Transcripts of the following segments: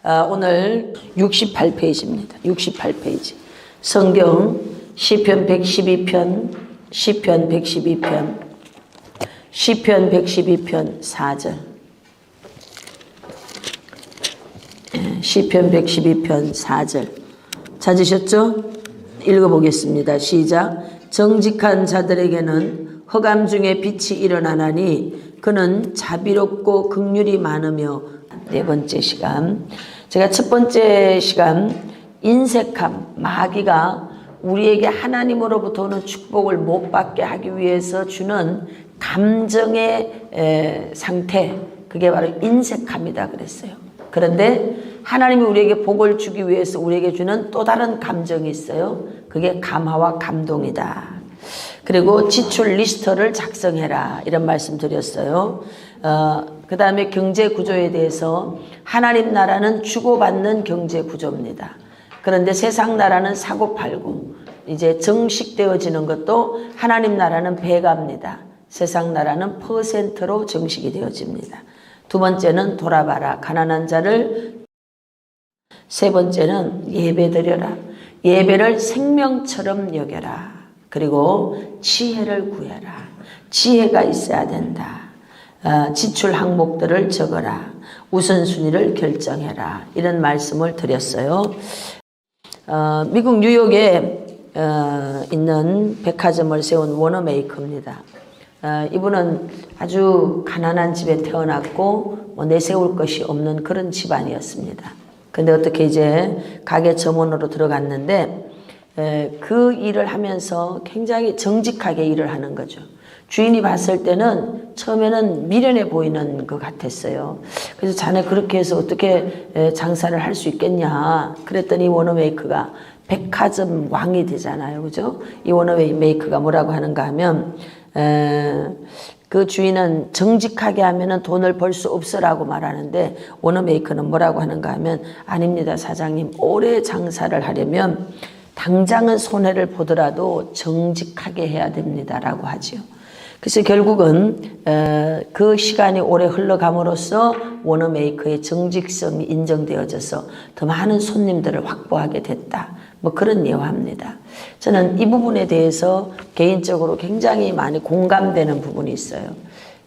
오늘 68페이지입니다. 68페이지. 성경 시편 112편, 시편 112편, 시편 112편 4절. 시편 112편 4절. 찾으셨죠? 읽어보겠습니다. 시작. 정직한 자들에게는 흑암 중에 빛이 일어나나니 그는 자비롭고 긍휼이 많으며. 네 번째 시간. 제가 첫 번째 시간 인색함, 마귀가 우리에게 하나님으로부터 오는 축복을 못 받게 하기 위해서 주는 감정의 상태, 그게 바로 인색함이다 그랬어요. 그런데 하나님이 우리에게 복을 주기 위해서 우리에게 주는 또 다른 감정이 있어요. 그게 감화와 감동이다. 그리고 지출 리스트를 작성해라, 이런 말씀 드렸어요. 그 다음에 경제 구조에 대해서 하나님 나라는 주고받는 경제 구조입니다. 그런데 세상 나라는 사고팔고, 이제 정식되어지는 것도 하나님 나라는 배가입니다. 세상 나라는 퍼센트로 정식이 되어집니다. 두 번째는 돌아봐라, 가난한 자를. 세 번째는 예배드려라, 예배를 생명처럼 여겨라. 그리고 지혜를 구해라, 지혜가 있어야 된다. 지출 항목들을 적어라, 우선순위를 결정해라, 이런 말씀을 드렸어요. 미국 뉴욕에 있는 백화점을 세운 워너메이커입니다. 이분은 아주 가난한 집에 태어났고 내세울 것이 없는 그런 집안이었습니다. 근데 어떻게 이제 가게 점원으로 들어갔는데 그 일을 하면서 굉장히 정직하게 일을 하는 거죠. 주인이 봤을 때는 처음에는 미련해 보이는 것 같았어요. 그래서 자네 그렇게 해서 어떻게 장사를 할 수 있겠냐 그랬더니 워너메이커가 백화점 왕이 되잖아요, 그죠? 이 워너메이커가 뭐라고 하는가 하면 그 주인은 정직하게 하면은 돈을 벌 수 없어라고 말하는데, 워너메이커는 뭐라고 하는가 하면, 아닙니다 사장님, 오래 장사를 하려면 당장은 손해를 보더라도 정직하게 해야 됩니다 라고 하죠. 그래서 결국은 그 시간이 오래 흘러감으로써 워너메이커의 정직성이 인정되어져서 더 많은 손님들을 확보하게 됐다, 뭐 그런 예화입니다. 저는 이 부분에 대해서 개인적으로 굉장히 많이 공감되는 부분이 있어요.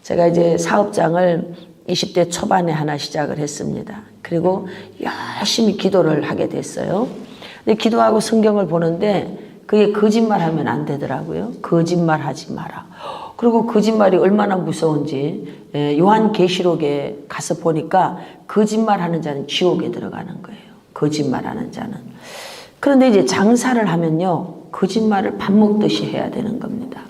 제가 이제 사업장을 20대 초반에 하나 시작을 했습니다. 그리고 열심히 기도를 하게 됐어요. 근데 기도하고 성경을 보는데 그게 거짓말하면 안 되더라고요. 거짓말하지 마라. 그리고 거짓말이 얼마나 무서운지 요한계시록에 가서 보니까 거짓말하는 자는 지옥에 들어가는 거예요. 거짓말하는 자는. 그런데 이제 장사를 하면요, 거짓말을 밥 먹듯이 해야 되는 겁니다.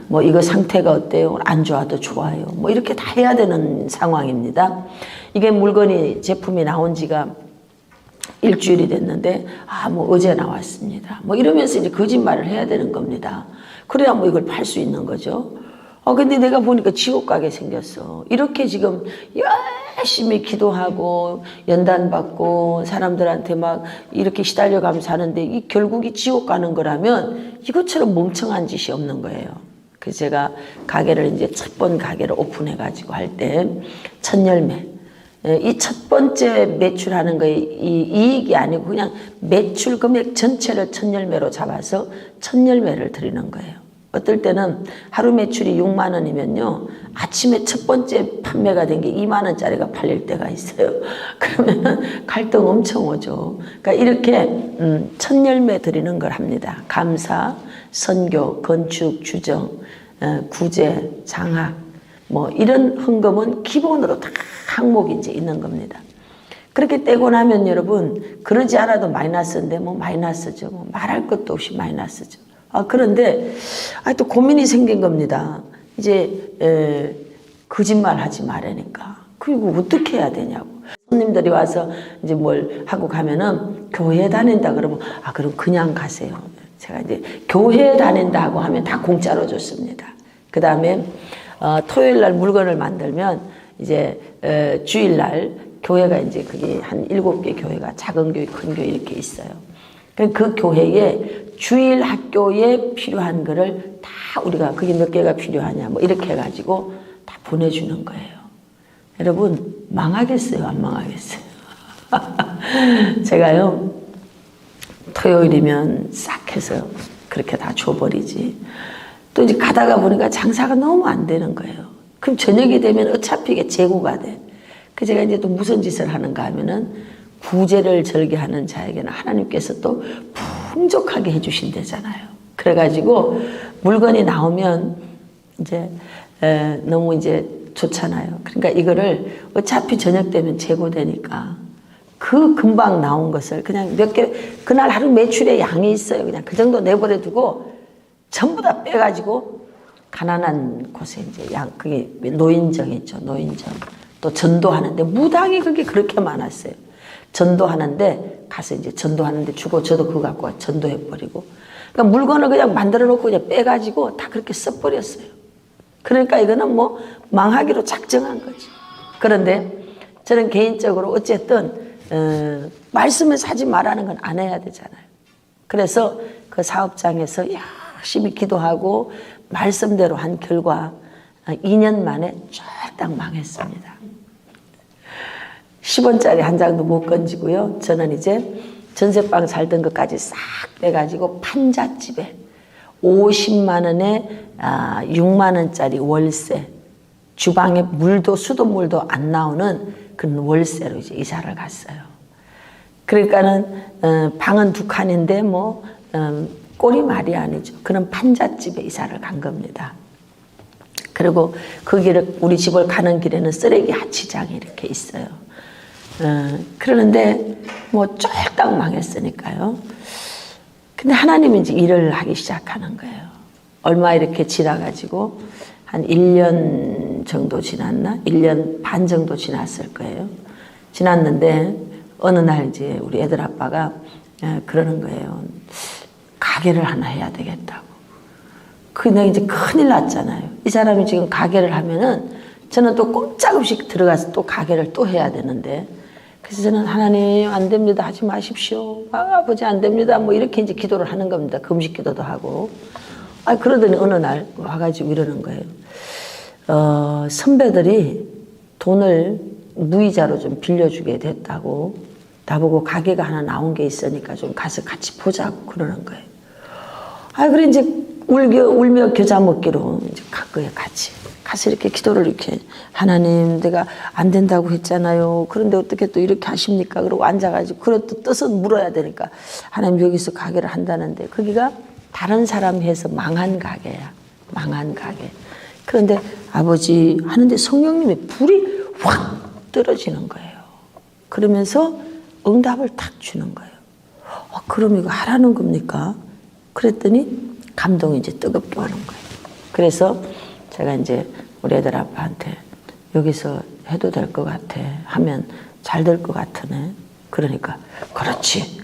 뭐 이거 상태가 어때요? 안 좋아도 좋아요. 뭐 이렇게 다 해야 되는 상황입니다. 이게 물건이 제품이 나온 지가 일주일이 됐는데 뭐 어제 나왔습니다. 뭐 이러면서 이제 거짓말을 해야 되는 겁니다. 그래야 뭐 이걸 팔 수 있는 거죠. 근데 내가 보니까 지옥 가게 생겼어. 이렇게 지금 열심히 기도하고 연단 받고 사람들한테 막 이렇게 시달려가면서 사는데 이 결국이 지옥 가는 거라면 이것처럼 멍청한 짓이 없는 거예요. 그래서 제가 가게를 이제 첫 번 가게를 오픈해 가지고 할 때 첫 열매, 이 첫 번째 매출하는 거에 이 이익이 아니고 그냥 매출 금액 전체를 첫 열매로 잡아서 첫 열매를 드리는 거예요. 어떨 때는 하루 매출이 6만 원이면요, 아침에 첫 번째 판매가 된 게 2만 원짜리가 팔릴 때가 있어요. 그러면 갈등 엄청 오죠. 그러니까 이렇게 첫 열매 드리는 걸 합니다. 감사, 선교, 건축, 주정, 구제, 장학, 뭐 이런 헌금은 기본으로 다 항목이 이제 있는 겁니다. 그렇게 떼고 나면 여러분, 그러지 않아도 마이너스인데 뭐 마이너스죠. 뭐 말할 것도 없이 마이너스죠. 그런데 또 고민이 생긴 겁니다. 이제 거짓말 하지 말라니까. 그리고 어떻게 해야 되냐고. 손님들이 와서 이제 뭘 하고 가면은 교회 다닌다 그러면 그럼 그냥 가세요. 제가 이제 교회 다닌다고 하면 다 공짜로 줬습니다. 그 다음에 토요일 날 물건을 만들면 이제 주일날 교회가 이제 그게 한 7개 교회가 작은 교회, 큰 교회 이렇게 있어요. 그 교회에 주일 학교에 필요한 거를 다 우리가 그게 몇 개가 필요하냐 뭐 이렇게 해가지고 다 보내주는 거예요. 여러분 망하겠어요? 안 망하겠어요? 제가요, 토요일이면 싹 해서 그렇게 다 줘버리지. 또 이제 가다가 보니까 장사가 너무 안 되는 거예요. 그럼 저녁이 되면 어차피 이게 재고가 돼. 그 제가 이제 또 무슨 짓을 하는가 하면은 구제를 절개하는 자에게는 하나님께서 또 풍족하게 해주신대잖아요. 그래가지고 물건이 나오면 이제 너무 이제 좋잖아요. 그러니까 이거를 어차피 저녁 되면 재고되니까 그 금방 나온 것을 그냥 몇 개, 그날 하루 매출의 양이 있어요. 그냥 그 정도 내버려 두고 전부 다 빼가지고 가난한 곳에 이제 그게 노인정 있죠. 노인정. 또 전도하는데 무당이 그게 그렇게 많았어요. 전도하는데 가서 이제 전도하는데 주고 저도 그거 갖고 전도해버리고. 그러니까 물건을 그냥 만들어 놓고 그냥 빼가지고 다 그렇게 써버렸어요. 그러니까 이거는 뭐 망하기로 작정한 거지. 그런데 저는 개인적으로 어쨌든 말씀에서 하지 말라는 건 안 해야 되잖아요. 그래서 그 사업장에서 열심히 기도하고 말씀대로 한 결과 2년 만에 쫄딱 망했습니다. 10원짜리 한 장도 못 건지고요. 저는 이제 전세방 살던 것까지 싹 빼가지고 판잣집에 50만 원에 6만 원짜리 월세, 주방에 물도 수돗물도 안 나오는 그런 월세로 이제 이사를 갔어요. 그러니까는 방은 2칸인데 뭐 꼴이 말이 아니죠. 그런 판잣집에 이사를 간 겁니다. 그리고 그 길을 우리 집을 가는 길에는 쓰레기 하치장이 이렇게 있어요. 그러는데 뭐 쫄딱 망했으니까요. 근데 하나님이 이제 일을 하기 시작하는 거예요. 얼마 이렇게 지나가지고 한 1년 정도 지났나? 1년 반 정도 지났을 거예요. 지났는데 어느 날 이제 우리 애들 아빠가 그러는 거예요. 가게를 하나 해야 되겠다고. 근데 이제 큰일 났잖아요. 이 사람이 지금 가게를 하면은 저는 또 꼼짝없이 들어가서 또 가게를 또 해야 되는데, 그래서 저는 하나님 안 됩니다. 하지 마십시오. 아버지 안 됩니다. 뭐 이렇게 이제 기도를 하는 겁니다. 금식 기도도 하고. 그러더니 어느 날 와가지고 이러는 거예요. 선배들이 돈을 무이자로 좀 빌려주게 됐다고, 나보고 가게가 하나 나온 게 있으니까 좀 가서 같이 보자고 그러는 거예요. 그래 이제 울며 겨자 먹기로 이제 갈 거예요. 같이 가서 이렇게 기도를 이렇게, 하나님 내가 안 된다고 했잖아요. 그런데 어떻게 또 이렇게 하십니까? 그러고 앉아가지고 그것도 뜻은 물어야 되니까, 하나님 여기서 가게를 한다는데 거기가 다른 사람이 해서 망한 가게야. 망한 가게. 그런데 아버지 하는데 성령님의 불이 확 떨어지는 거예요. 그러면서 응답을 탁 주는 거예요. 그럼 이거 하라는 겁니까? 그랬더니 감동이 이제 뜨겁게 오는 거예요. 그래서 제가 이제 우리 애들 아빠한테 여기서 해도 될 것 같아 하면 잘 될 것 같으네. 그러니까 그렇지.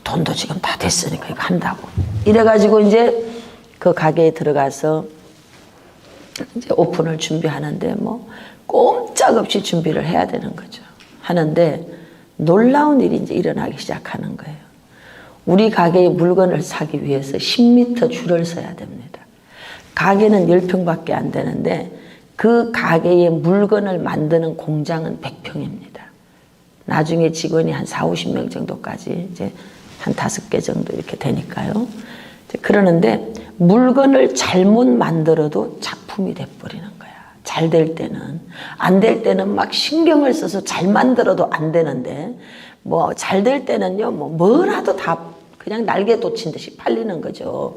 돈도 지금 다 됐으니까 이거 한다고. 이래가지고 이제 그 가게에 들어가서 이제 오픈을 준비하는데 뭐 꼼짝없이 준비를 해야 되는 거죠. 하는데 놀라운 일이 이제 일어나기 시작하는 거예요. 우리 가게에 물건을 사기 위해서 10m 줄을 서야 됩니다. 가게는 10평밖에 안 되는데 그 가게에 물건을 만드는 공장은 100평입니다. 나중에 직원이 한 40~50명 정도까지 이제 한 5개 정도 이렇게 되니까요. 그러는데 물건을 잘못 만들어도 작품이 돼버리는 거야. 잘 될 때는. 안 될 때는 막 신경을 써서 잘 만들어도 안 되는데, 뭐 잘 될 때는요, 뭐라도 다 그냥 날개 돋친 듯이 팔리는 거죠.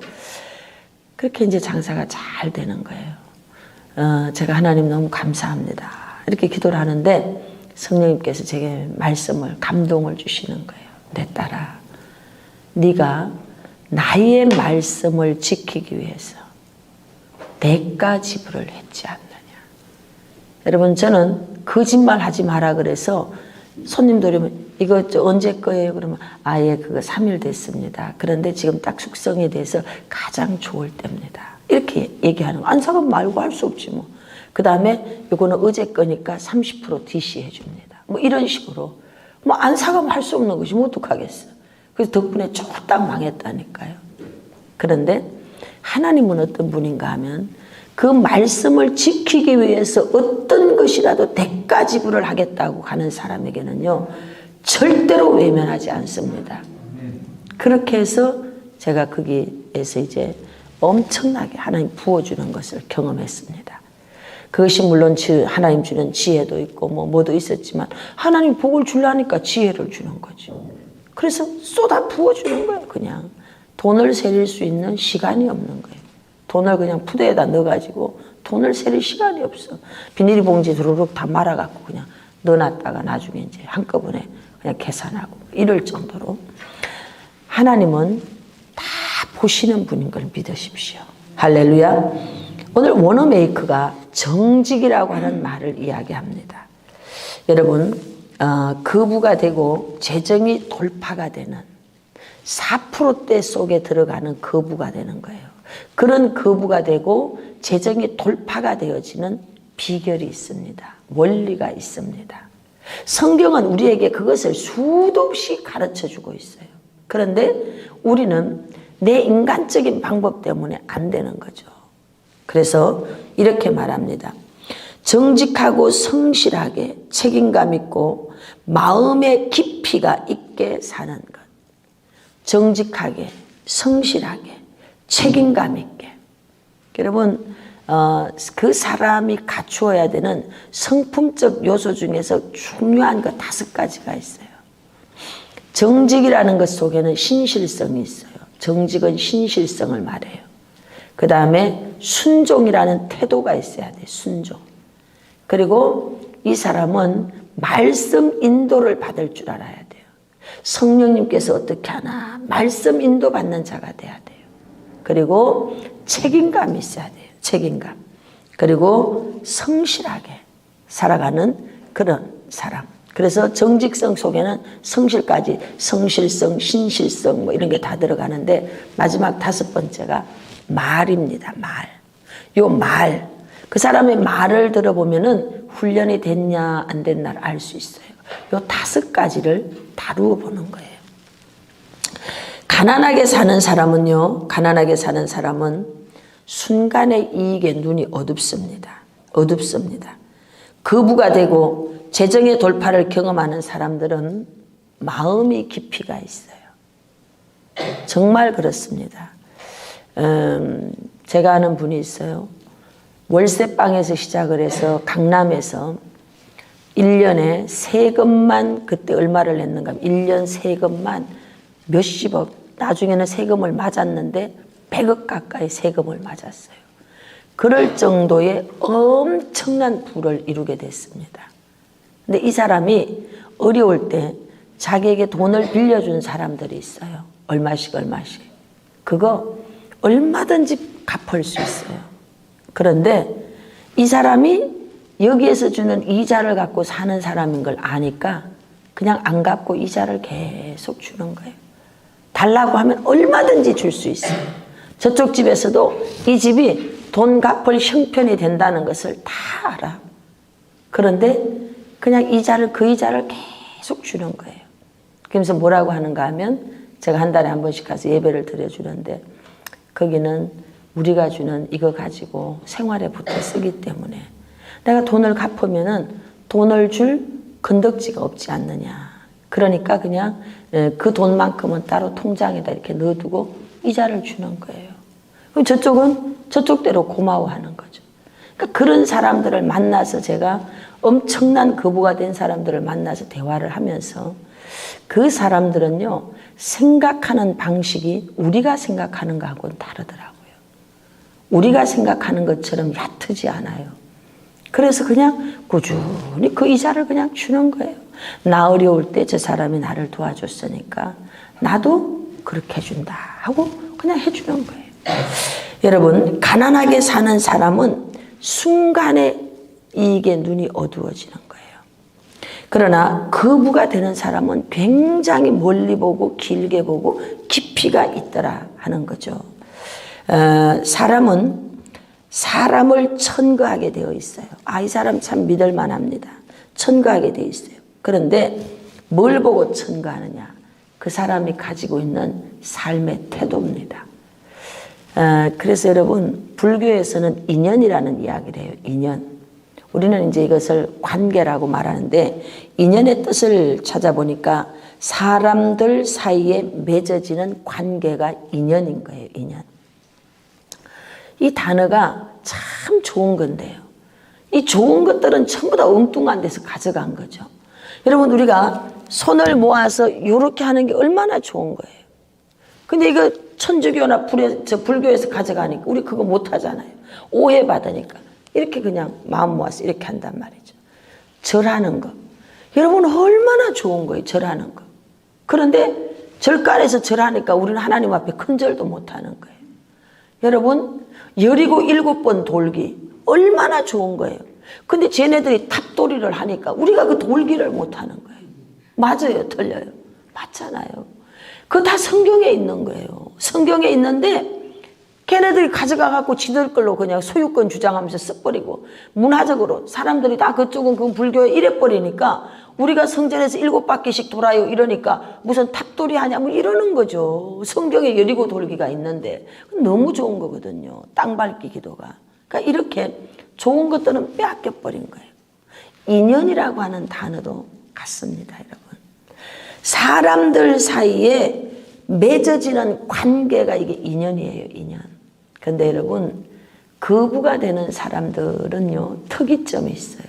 그렇게 이제 장사가 잘 되는 거예요. 제가 하나님 너무 감사합니다. 이렇게 기도를 하는데 성령님께서 제게 말씀을, 감동을 주시는 거예요. 내 딸아, 네가 나의 말씀을 지키기 위해서 대가 지불을 했지 않느냐. 여러분, 저는 거짓말 하지 마라 그래서 손님들이 오면 이거 언제 거예요? 그러면 예, 그거 3일 됐습니다. 그런데 지금 딱 숙성이 돼서 가장 좋을 때입니다. 이렇게 얘기하는 거. 안 사면 말고 할 수 없지 뭐. 그 다음에 이거는 어제 거니까 30% DC 해줍니다. 뭐 이런 식으로. 뭐 안 사가면 할 수 없는 것이 뭐 어떡하겠어. 그래서 덕분에 쫄딱 망했다니까요. 그런데 하나님은 어떤 분인가 하면 그 말씀을 지키기 위해서 어떤 것이라도 대가 지불을 하겠다고 하는 사람에게는요, 절대로 외면하지 않습니다. 그렇게 해서 제가 거기에서 이제 엄청나게 하나님 부어주는 것을 경험했습니다. 그것이 물론 하나님 주는 지혜도 있고 뭐도 있었지만 하나님 복을 주려니까 지혜를 주는 거죠. 그래서 쏟아 부어주는 거예요. 그냥 돈을 세릴 수 있는 시간이 없는 거예요. 돈을 그냥 푸대에다 넣어가지고 돈을 세릴 시간이 없어. 비닐봉지 두루룩 다 말아갖고 그냥 넣어놨다가 나중에 이제 한꺼번에 그냥 계산하고 이럴 정도로 하나님은 다 보시는 분인 걸 믿으십시오. 할렐루야. 오늘 워너메이커가 정직이라고 하는 말을 이야기합니다. 여러분 거부가 되고 재정이 돌파가 되는 4%대 속에 들어가는 거부가 되는 거예요. 그런 거부가 되고 재정이 돌파가 되어지는 비결이 있습니다. 원리가 있습니다. 성경은 우리에게 그것을 수도 없이 가르쳐주고 있어요. 그런데 우리는 내 인간적인 방법 때문에 안 되는 거죠. 그래서 이렇게 말합니다. 정직하고 성실하게 책임감 있고 마음의 깊이가 있게 사는 것. 정직하게, 성실하게, 책임감 있게. 여러분, 그 사람이 갖추어야 되는 성품적 요소 중에서 중요한 거 5가지가 있어요. 정직이라는 것 속에는 신실성이 있어요. 정직은 신실성을 말해요. 그 다음에 순종이라는 태도가 있어야 돼요. 순종. 그리고 이 사람은 말씀 인도를 받을 줄 알아야 돼요. 성령님께서 어떻게 하나 말씀 인도 받는 자가 돼야 돼요. 그리고 책임감이 있어야 돼요. 책임감. 그리고 성실하게 살아가는 그런 사람. 그래서 정직성 속에는 성실까지 성실성, 신실성 뭐 이런 게 다 들어가는데 마지막 5번째가 말입니다. 말. 요 말. 그 사람의 말을 들어보면은 훈련이 됐냐 안 됐냐를 알 수 있어요. 요 5가지를 다루어 보는 거예요. 가난하게 사는 사람은요. 가난하게 사는 사람은 순간의 이익에 눈이 어둡습니다. 어둡습니다. 거부가 되고 재정의 돌파를 경험하는 사람들은 마음이 깊이가 있어요. 정말 그렇습니다. 제가 아는 분이 있어요. 월세방에서 시작을 해서 강남에서 1년에 세금만 그때 얼마를 냈는가 1년 세금만 몇십억 나중에는 세금을 맞았는데 100억 가까이 세금을 맞았어요. 그럴 정도의 엄청난 부를 이루게 됐습니다. 근데 이 사람이 어려울 때 자기에게 돈을 빌려준 사람들이 있어요. 얼마씩 얼마씩. 그거 얼마든지 갚을 수 있어요. 그런데 이 사람이 여기에서 주는 이자를 갖고 사는 사람인 걸 아니까 그냥 안 갚고 이자를 계속 주는 거예요. 달라고 하면 얼마든지 줄 수 있어요. 저쪽 집에서도 이 집이 돈 갚을 형편이 된다는 것을 다 알아. 그런데 그냥 그 이자를 계속 주는 거예요. 그러면서 뭐라고 하는가 하면 제가 한 달에 한 번씩 가서 예배를 드려주는데 거기는 우리가 주는 이거 가지고 생활에 붙어 쓰기 때문에 내가 돈을 갚으면은 돈을 줄 건덕지가 없지 않느냐. 그러니까 그냥 그 돈만큼은 따로 통장에다 이렇게 넣어두고 이자를 주는 거예요. 그럼 저쪽은 저쪽대로 고마워하는 거죠. 그러니까 그런 사람들을 만나서 제가 엄청난 거부가 된 사람들을 만나서 대화를 하면서 그 사람들은요 생각하는 방식이 우리가 생각하는 거하고는 다르더라고요. 우리가 생각하는 것처럼 얕지 않아요. 그래서 그냥 꾸준히 그 이자를 그냥 주는 거예요. 나 어려울 때 저 사람이 나를 도와줬으니까 나도 그렇게 해준다 하고 그냥 해주는 거예요. 여러분 가난하게 사는 사람은 순간에 이익에 눈이 어두워지는 거예요. 그러나 거부가 되는 사람은 굉장히 멀리 보고 길게 보고 깊이가 있더라 하는 거죠. 사람은 사람을 천거하게 되어 있어요. 이 사람 참 믿을 만합니다. 천거하게 되어 있어요. 그런데 뭘 보고 천거하느냐? 그 사람이 가지고 있는 삶의 태도입니다. 그래서 여러분 불교에서는 인연이라는 이야기를 해요. 인연. 우리는 이제 이것을 관계라고 말하는데 인연의 뜻을 찾아보니까 사람들 사이에 맺어지는 관계가 인연인 거예요. 인연. 이 단어가 참 좋은 건데요. 이 좋은 것들은 전부 다 엉뚱한 데서 가져간 거죠. 여러분 우리가 손을 모아서 이렇게 하는 게 얼마나 좋은 거예요. 근데 이거 천주교나 불교에서 가져가니까 우리 그거 못 하잖아요. 오해받으니까. 이렇게 그냥 마음 모아서 이렇게 한단 말이죠. 절하는 거. 여러분 얼마나 좋은 거예요. 절하는 거. 그런데 절간에서 절하니까 우리는 하나님 앞에 큰 절도 못 하는 거예요. 여러분 여리고 7번 돌기 얼마나 좋은 거예요. 근데 쟤네들이 탑돌이를 하니까 우리가 그 돌기를 못 하는 거예요. 맞아요? 틀려요? 맞잖아요. 그거 다 성경에 있는 거예요. 성경에 있는데 걔네들이 가져가갖고 지들 걸로 그냥 소유권 주장하면서 쓱버리고 문화적으로 사람들이 다 그쪽은 그 불교에 이래버리니까 우리가 성전에서 7바퀴씩 돌아요 이러니까 무슨 탑돌이 하냐 뭐 이러는 거죠. 성경에 여리고 돌기가 있는데 너무 좋은 거거든요. 땅 밟기 기도가. 그러니까 이렇게 좋은 것들은 빼앗겨버린 거예요. 인연이라고 하는 단어도 같습니다. 여러분. 사람들 사이에 맺어지는 관계가 이게 인연이에요. 인연. 그런데 여러분 거부가 되는 사람들은요 특이점이 있어요.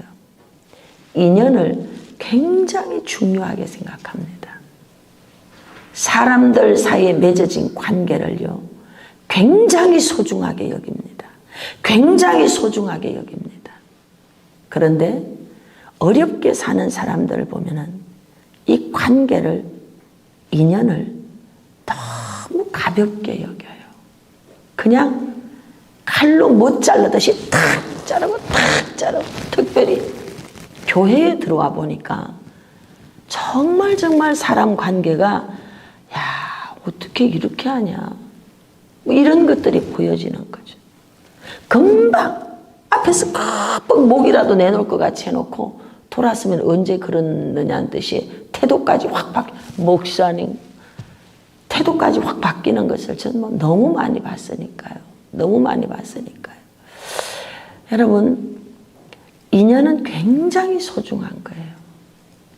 인연을 굉장히 중요하게 생각합니다. 사람들 사이에 맺어진 관계를요 굉장히 소중하게 여깁니다. 굉장히 소중하게 여깁니다. 그런데 어렵게 사는 사람들을 보면은 이 관계를 인연을 너무 가볍게 여겨요. 그냥 칼로 못 자르듯이 탁 자르고 탁 자르고. 특별히 교회에 들어와 보니까 정말 사람 관계가 야 어떻게 이렇게 하냐 뭐 이런 것들이 보여지는 거죠. 금방 앞에서 깍뻑 목이라도 내놓을 것 같이 해놓고 돌았으면 언제 그러느냐는 듯이 태도까지 확 목사님 태도까지 확 바뀌는 것을 저는 뭐 너무 많이 봤으니까요. 너무 많이 봤으니까요. 여러분 인연은 굉장히 소중한 거예요.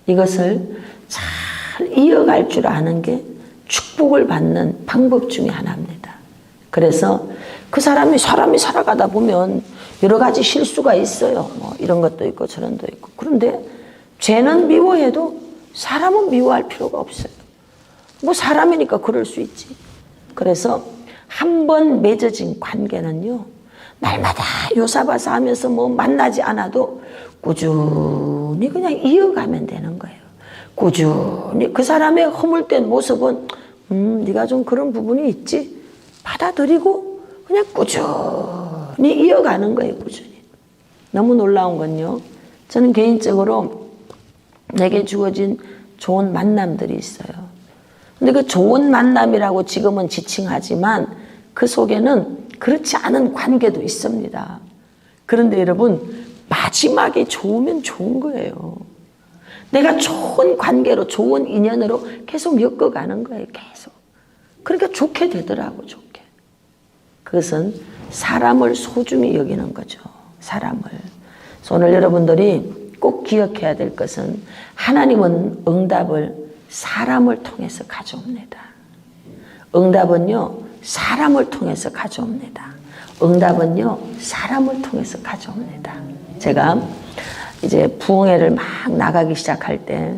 이것을 잘 이어갈 줄 아는 게 축복을 받는 방법 중에 하나입니다. 그래서 그 사람이 살아가다 보면 여러 가지 실수가 있어요. 뭐 이런 것도 있고 저런 것도 있고. 그런데 죄는 미워해도 사람은 미워할 필요가 없어요. 뭐 사람이니까 그럴 수 있지. 그래서 한 번 맺어진 관계는요. 날마다 요사바사 하면서 뭐 만나지 않아도 꾸준히 그냥 이어가면 되는 거예요. 꾸준히 그 사람의 허물된 모습은 네가 좀 그런 부분이 있지. 받아들이고 그냥 꾸준히 이어가는 거예요. 꾸준히. 너무 놀라운 건요. 저는 개인적으로 내게 주어진 좋은 만남들이 있어요. 근데 그 좋은 만남이라고 지금은 지칭하지만 그 속에는 그렇지 않은 관계도 있습니다. 그런데 여러분 마지막에 좋으면 좋은 거예요. 내가 좋은 관계로 좋은 인연으로 계속 엮어가는 거예요. 계속. 그러니까 좋게 되더라고. 좋게. 그것은 사람을 소중히 여기는 거죠. 사람을. 그래서 오늘 여러분들이 꼭 기억해야 될 것은 하나님은 응답을 사람을 통해서 가져옵니다. 응답은요 사람을 통해서 가져옵니다. 응답은요 사람을 통해서 가져옵니다. 제가 이제 부흥회를 막 나가기 시작할 때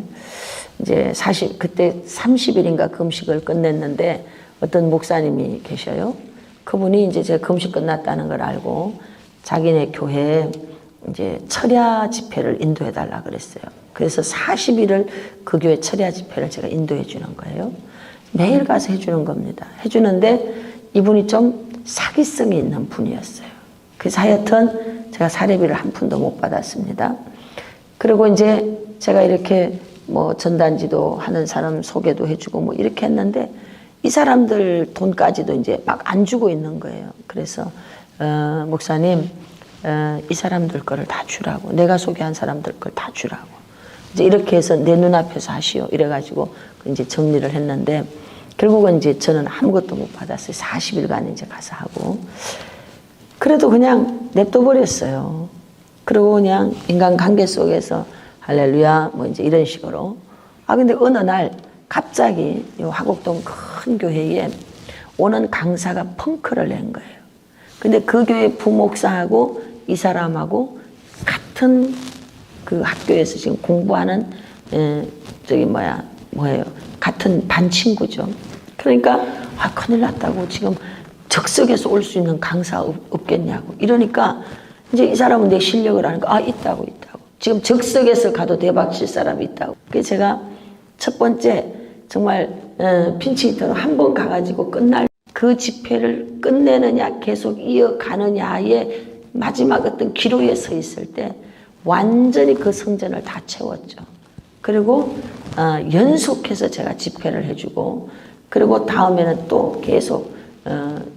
이제 그때 30일인가 금식을 끝냈는데 어떤 목사님이 계셔요. 그분이 이제 제가 금식 끝났다는 걸 알고 자기네 교회에 이제 철야 집회를 인도해 달라 그랬어요. 그래서 40일을 그 교회 철야 집회를 제가 인도해 주는 거예요. 매일 가서 해주는 겁니다. 해주는데 이분이 좀 사기성이 있는 분이었어요. 그래서 하여튼 제가 사례비를 한 푼도 못 받았습니다. 그리고 이제 제가 이렇게 뭐 전단지도 하는 사람 소개도 해주고 뭐 이렇게 했는데 이 사람들 돈까지도 이제 막 안 주고 있는 거예요. 그래서 목사님 이 사람들 거를 다 주라고, 내가 소개한 사람들 걸 다 주라고 이제 이렇게 해서 내 눈앞에서 하시오 이래가지고 이제 정리를 했는데 결국은 이제 저는 아무것도 못 받았어요. 40일간 이제 가서 하고 그래도 그냥 냅둬 버렸어요. 그리고 그냥 인간관계 속에서 할렐루야 뭐 이제 이런 식으로. 근데 어느 날 갑자기 이 화곡동 큰 교회에 오는 강사가 펑크를 낸 거예요. 근데 그 교회 부목사하고 이 사람하고 같은 그 학교에서 지금 공부하는 뭐예요? 같은 반 친구죠. 그러니까 큰일 났다고, 지금 적석에서 올 수 있는 강사 없겠냐고 이러니까 이제 이 사람은 내 실력을 아니까 있다고. 지금 적석에서 가도 대박 칠 사람이 있다고. 그래서 제가 첫 번째 정말 핀치히터로 한 번 가가지고 끝날 그 집회를 끝내느냐 계속 이어가느냐의 마지막 어떤 기로에 서 있을 때 완전히 그 성전을 다 채웠죠. 그리고 연속해서 제가 집회를 해주고, 그리고 다음에는 또 계속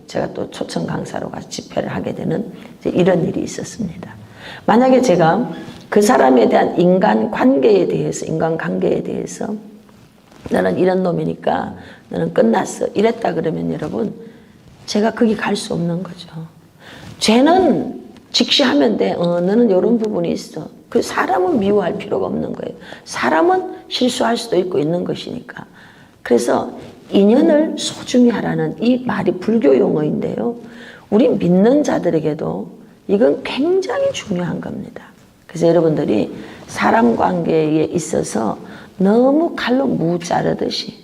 제가 또 초청 강사로 가서 집회를 하게 되는 이런 일이 있었습니다. 만약에 제가 그 사람에 대한 인간관계에 대해서 너는 이런 놈이니까 너는 끝났어 이랬다 그러면 여러분, 제가 거기 갈 수 없는 거죠. 죄는 직시하면 돼. 너는 이런 부분이 있어. 그 사람은 미워할 필요가 없는 거예요. 사람은 실수할 수도 있고 있는 것이니까. 그래서 인연을 소중히 하라는 이 말이 불교 용어인데요. 우리 믿는 자들에게도 이건 굉장히 중요한 겁니다. 그래서 여러분들이 사람 관계에 있어서 너무 칼로 무 자르듯이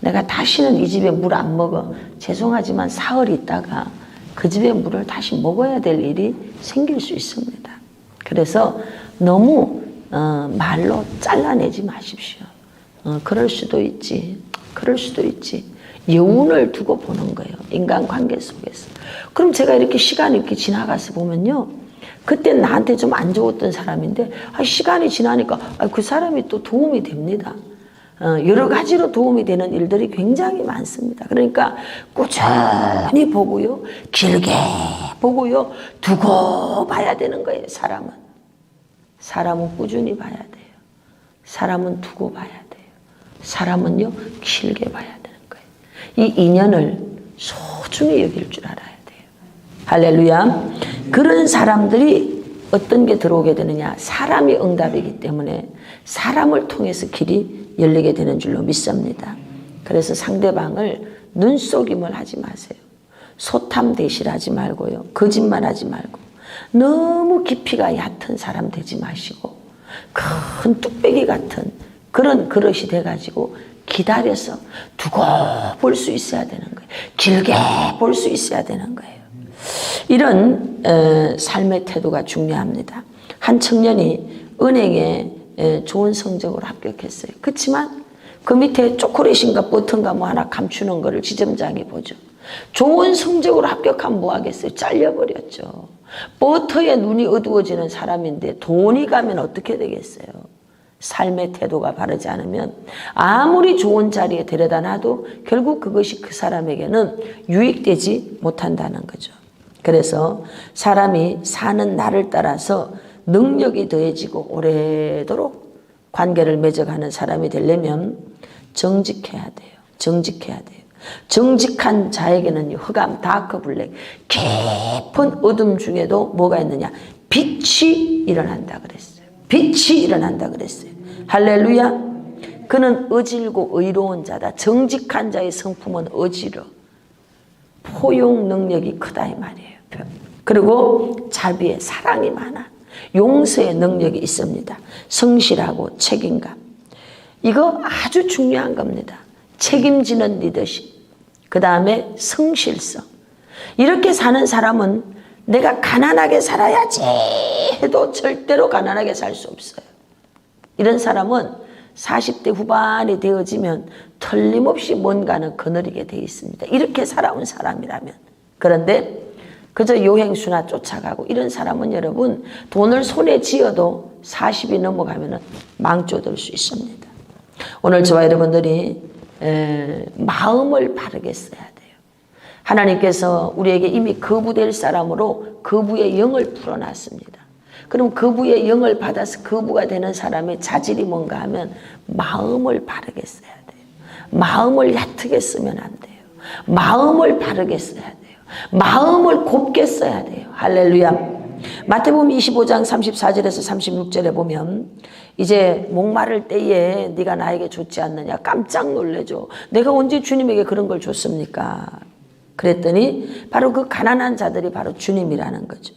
내가 다시는 이 집에 물 안 먹어. 죄송하지만 사흘 있다가 그 집에 물을 다시 먹어야 될 일이 생길 수 있습니다. 그래서 너무 말로 잘라내지 마십시오. 그럴 수도 있지. 여운을 두고 보는 거예요. 인간관계 속에서. 그럼 제가 이렇게 시간이 이렇게 지나가서 보면요. 그때 나한테 좀 안 좋았던 사람인데 시간이 지나니까 그 사람이 또 도움이 됩니다. 여러 가지로 도움이 되는 일들이 굉장히 많습니다. 그러니까 꾸준히 보고요. 길게 보고요. 두고 봐야 되는 거예요. 사람은 꾸준히 봐야 돼요. 사람은 두고 봐야 돼요. 사람은요. 길게 봐야 되는 거예요. 이 인연을 소중히 여길 줄 알아야 돼요. 할렐루야. 그런 사람들이 어떤 게 들어오게 되느냐. 사람이 응답이기 때문에 사람을 통해서 길이 열리게 되는 줄로 믿습니다. 그래서 상대방을 눈속임을 하지 마세요. 소탐 대실하지 말고요. 거짓말하지 말고 너무 깊이가 얕은 사람 되지 마시고 큰 뚝배기 같은 그런 그릇이 돼가지고 기다려서 두고 볼 수 있어야 되는 거예요. 길게 볼 수 있어야 되는 거예요. 이런 삶의 태도가 중요합니다. 한 청년이 은행에 좋은 성적으로 합격했어요. 그렇지만 그 밑에 초콜릿인가 버터인가 뭐 하나 감추는 거를 지점장이 보죠. 좋은 성적으로 합격하면 뭐 하겠어요? 잘려버렸죠. 버터에 눈이 어두워지는 사람인데 돈이 가면 어떻게 되겠어요? 삶의 태도가 바르지 않으면 아무리 좋은 자리에 데려다 놔도 결국 그것이 그 사람에게는 유익되지 못한다는 거죠. 그래서 사람이 사는 날을 따라서 능력이 더해지고 오래도록 관계를 맺어가는 사람이 되려면 정직해야 돼요. 정직한 자에게는 흑암, 다크 블랙, 깊은 어둠 중에도 뭐가 있느냐? 빛이 일어난다 그랬어요. 할렐루야. 그는 어질고 의로운 자다. 정직한 자의 성품은 어지러. 포용 능력이 크다 이 말이에요. 그리고 자비에 사랑이 많아. 용서의 능력이 있습니다. 성실하고 책임감. 이거 아주 중요한 겁니다. 책임지는 리더십. 그 다음에 성실성. 이렇게 사는 사람은 내가 가난하게 살아야지 해도 절대로 가난하게 살 수 없어요. 이런 사람은 40대 후반이 되어지면 틀림없이 뭔가는 거느리게 되어 있습니다. 이렇게 살아온 사람이라면. 그런데 그저 요행수나 쫓아가고 이런 사람은 여러분 돈을 손에 쥐어도 40이 넘어가면 망조될 수 있습니다. 오늘 저와 여러분들이 마음을 바르게 써야 돼요. 하나님께서 우리에게 이미 거부될 사람으로 거부의 영을 풀어놨습니다. 그럼 거부의 영을 받아서 거부가 되는 사람의 자질이 뭔가 하면 마음을 바르게 써야 돼요. 마음을 얕게 쓰면 안 돼요. 마음을 바르게 써야 돼요. 마음을 곱게 써야 돼요. 할렐루야. 마태복음 25장 34절에서 36절에 보면 이제 목마를 때에 네가 나에게 줬지 않느냐. 깜짝 놀래죠. 내가 언제 주님에게 그런 걸 줬습니까? 그랬더니 바로 그 가난한 자들이 바로 주님이라는 거죠.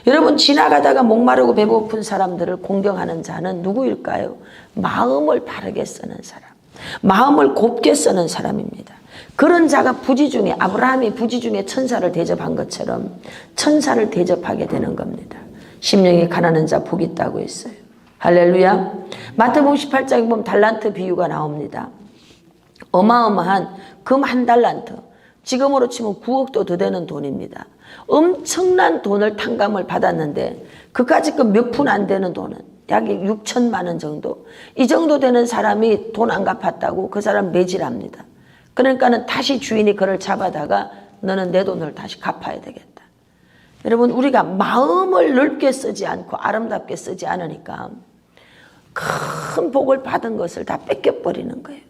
여러분, 지나가다가 목마르고 배고픈 사람들을 공경하는 자는 누구일까요? 마음을 바르게 쓰는 사람, 마음을 곱게 쓰는 사람입니다. 그런 자가 부지 중에, 아브라함이 부지 중에 천사를 대접한 것처럼 천사를 대접하게 되는 겁니다. 심령이 가난한 자 복이 있다고 했어요. 할렐루야. 마태복음 18장에 보면 달란트 비유가 나옵니다. 어마어마한 금 한 달란트, 지금으로 치면 9억도 더 되는 돈입니다. 엄청난 돈을 탕감을 받았는데 그까짓 그 몇 푼 안 되는 돈은 약 6천만 원 정도, 이 정도 되는 사람이 돈 안 갚았다고 그 사람 매질합니다. 그러니까는 다시 주인이 그를 잡아다가 너는 내 돈을 다시 갚아야 되겠다. 여러분, 우리가 마음을 넓게 쓰지 않고 아름답게 쓰지 않으니까 큰 복을 받은 것을 다 뺏겨버리는 거예요.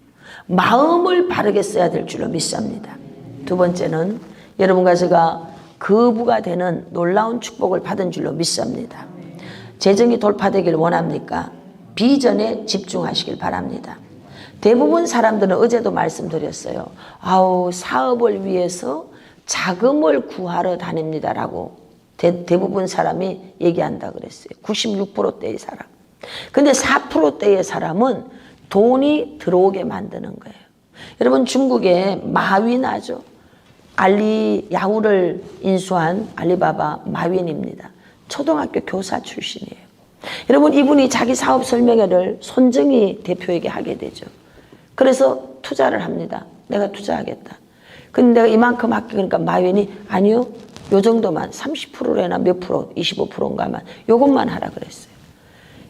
마음을 바르게 써야 될 줄로 믿습니다. 두 번째는 여러분과 제가 거부가 되는 놀라운 축복을 받은 줄로 믿습니다. 재정이 돌파되길 원합니까? 비전에 집중하시길 바랍니다. 대부분 사람들은 어제도 말씀드렸어요. 사업을 위해서 자금을 구하러 다닙니다라고 대부분 사람이 얘기한다 그랬어요. 96%대의 사람. 근데 4%대의 사람은 돈이 들어오게 만드는 거예요. 여러분, 중국에 마윈하죠. 야후를 인수한 알리바바 마윈입니다. 초등학교 교사 출신이에요. 여러분, 이분이 자기 사업 설명회를 손정희 대표에게 하게 되죠. 그래서 투자를 합니다. 내가 투자하겠다. 근데 내가 이만큼 할게. 그러니까 마윈이 아니요, 요 정도만 30%래나 몇 프로, 25%인가만 요것만 하라 그랬어요.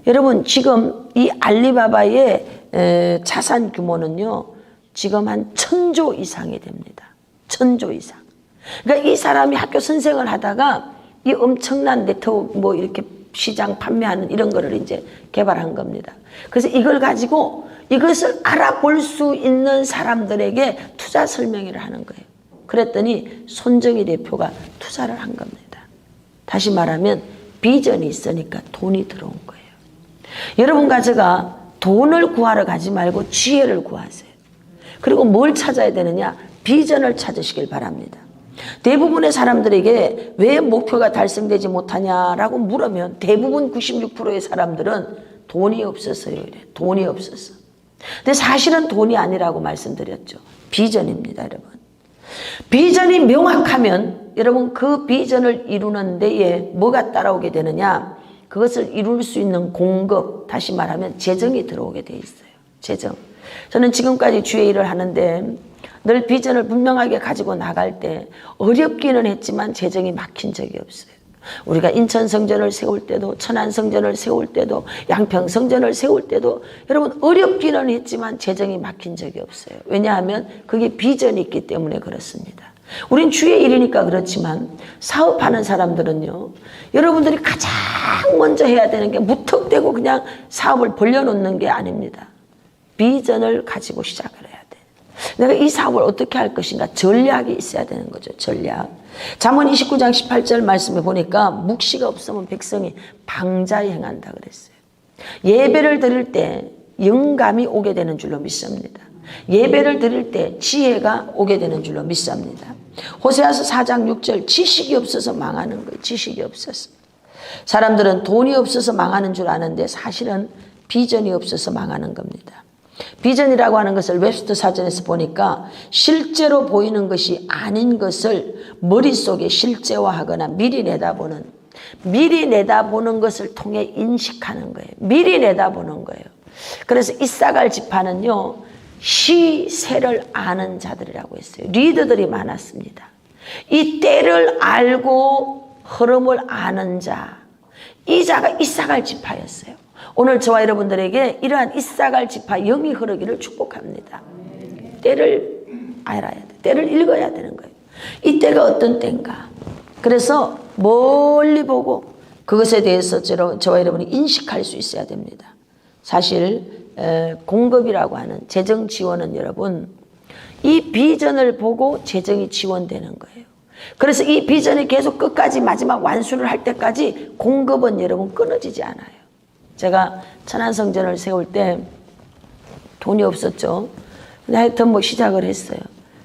여러분, 지금 이 알리바바의 자산 규모는요, 지금 한 1000조 이상이 됩니다. 1000조 이상. 그러니까 이 사람이 학교 선생을 하다가 이 엄청난 네트워크 이렇게 시장 판매하는 이런 거를 이제 개발한 겁니다. 그래서 이걸 가지고 이것을 알아볼 수 있는 사람들에게 투자 설명회를 하는 거예요. 그랬더니 손정희 대표가 투자를 한 겁니다. 다시 말하면 비전이 있으니까 돈이 들어온 거예요. 여러분과 제가 돈을 구하러 가지 말고 지혜를 구하세요. 그리고 뭘 찾아야 되느냐? 비전을 찾으시길 바랍니다. 대부분의 사람들에게 왜 목표가 달성되지 못하냐라고 물으면 대부분 96%의 사람들은 돈이 없어서요. 이래. 돈이 없어서. 근데 사실은 돈이 아니라고 말씀드렸죠. 비전입니다, 여러분. 비전이 명확하면 여러분 그 비전을 이루는 데에 뭐가 따라오게 되느냐? 그것을 이룰 수 있는 공급, 다시 말하면 재정이 들어오게 돼 있어요. 재정. 저는 지금까지 주의 일을 하는데 늘 비전을 분명하게 가지고 나갈 때 어렵기는 했지만 재정이 막힌 적이 없어요. 우리가 인천 성전을 세울 때도, 천안 성전을 세울 때도, 양평 성전을 세울 때도 여러분 어렵기는 했지만 재정이 막힌 적이 없어요. 왜냐하면 그게 비전이 있기 때문에 그렇습니다. 우린 주의 일이니까 그렇지만 사업하는 사람들은요, 여러분들이 가장 먼저 해야 되는 게 무턱대고 그냥 사업을 벌려놓는 게 아닙니다. 비전을 가지고 시작을 해야 돼. 내가 이 사업을 어떻게 할 것인가, 전략이 있어야 되는 거죠. 전략. 잠언 29장 18절 말씀에 보니까 묵시가 없으면 백성이 방자히 행한다 그랬어요. 예배를 드릴 때 영감이 오게 되는 줄로 믿습니다. 예배를 드릴 때 지혜가 오게 되는 줄로 믿습니다. 호세아서 4장 6절 지식이 없어서 망하는 거예요. 지식이 없어서. 사람들은 돈이 없어서 망하는 줄 아는데 사실은 비전이 없어서 망하는 겁니다. 비전이라고 하는 것을 웹스터 사전에서 보니까 실제로 보이는 것이 아닌 것을 머릿속에 실제화하거나 미리 내다보는 것을 통해 인식하는 거예요. 미리 내다보는 거예요. 그래서 이사갈 지파는요, 시세를 아는 자들이라고 했어요. 리더들이 많았습니다. 이 때를 알고 흐름을 아는 자, 이 자가 이사갈 지파였어요. 오늘 저와 여러분들에게 이러한 이사갈 지파 영이 흐르기를 축복합니다. 때를 알아야 돼. 때를 읽어야 되는 거예요. 이 때가 어떤 때인가. 그래서 멀리 보고 그것에 대해서 저와 여러분이 인식할 수 있어야 됩니다. 사실 공급이라고 하는 재정 지원은 여러분 이 비전을 보고 재정이 지원되는 거예요. 그래서 이 비전이 계속 끝까지 마지막 완수를 할 때까지 공급은 여러분 끊어지지 않아요. 제가 천안성전을 세울 때 돈이 없었죠. 근데 하여튼 뭐 시작을 했어요.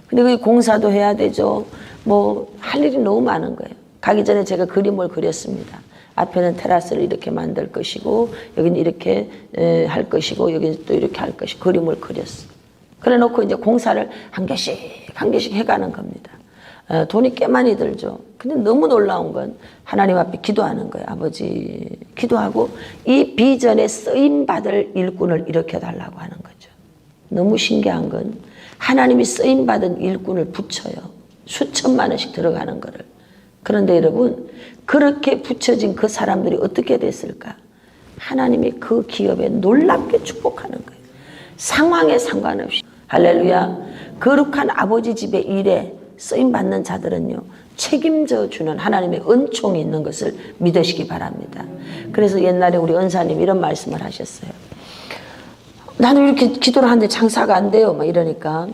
근데 그 공사도 해야 되죠. 뭐 할 일이 너무 많은 거예요. 가기 전에 제가 그림을 그렸습니다. 앞에는 테라스를 이렇게 만들 것이고 여기는 이렇게 할 것이고 여기는 또 이렇게 할 것이고 그림을 그렸어요. 그래 놓고 이제 공사를 한 개씩 한 개씩 해가는 겁니다. 돈이 꽤 많이 들죠. 근데 너무 놀라운 건 하나님 앞에 기도하는 거예요. 아버지 기도하고 이 비전에 쓰임받을 일꾼을 일으켜달라고 하는 거죠. 너무 신기한 건 하나님이 쓰임받은 일꾼을 붙여요. 수천만 원씩 들어가는 거를. 그런데 여러분 그렇게 붙여진 그 사람들이 어떻게 됐을까? 하나님이 그 기업에 놀랍게 축복하는 거예요. 상황에 상관없이. 할렐루야. 거룩한 아버지 집의 일에 쓰임받는 자들은요 책임져 주는 하나님의 은총이 있는 것을 믿으시기 바랍니다. 그래서 옛날에 우리 은사님 이런 말씀을 하셨어요. 나는 이렇게 기도를 하는데 장사가 안 돼요 막 이러니까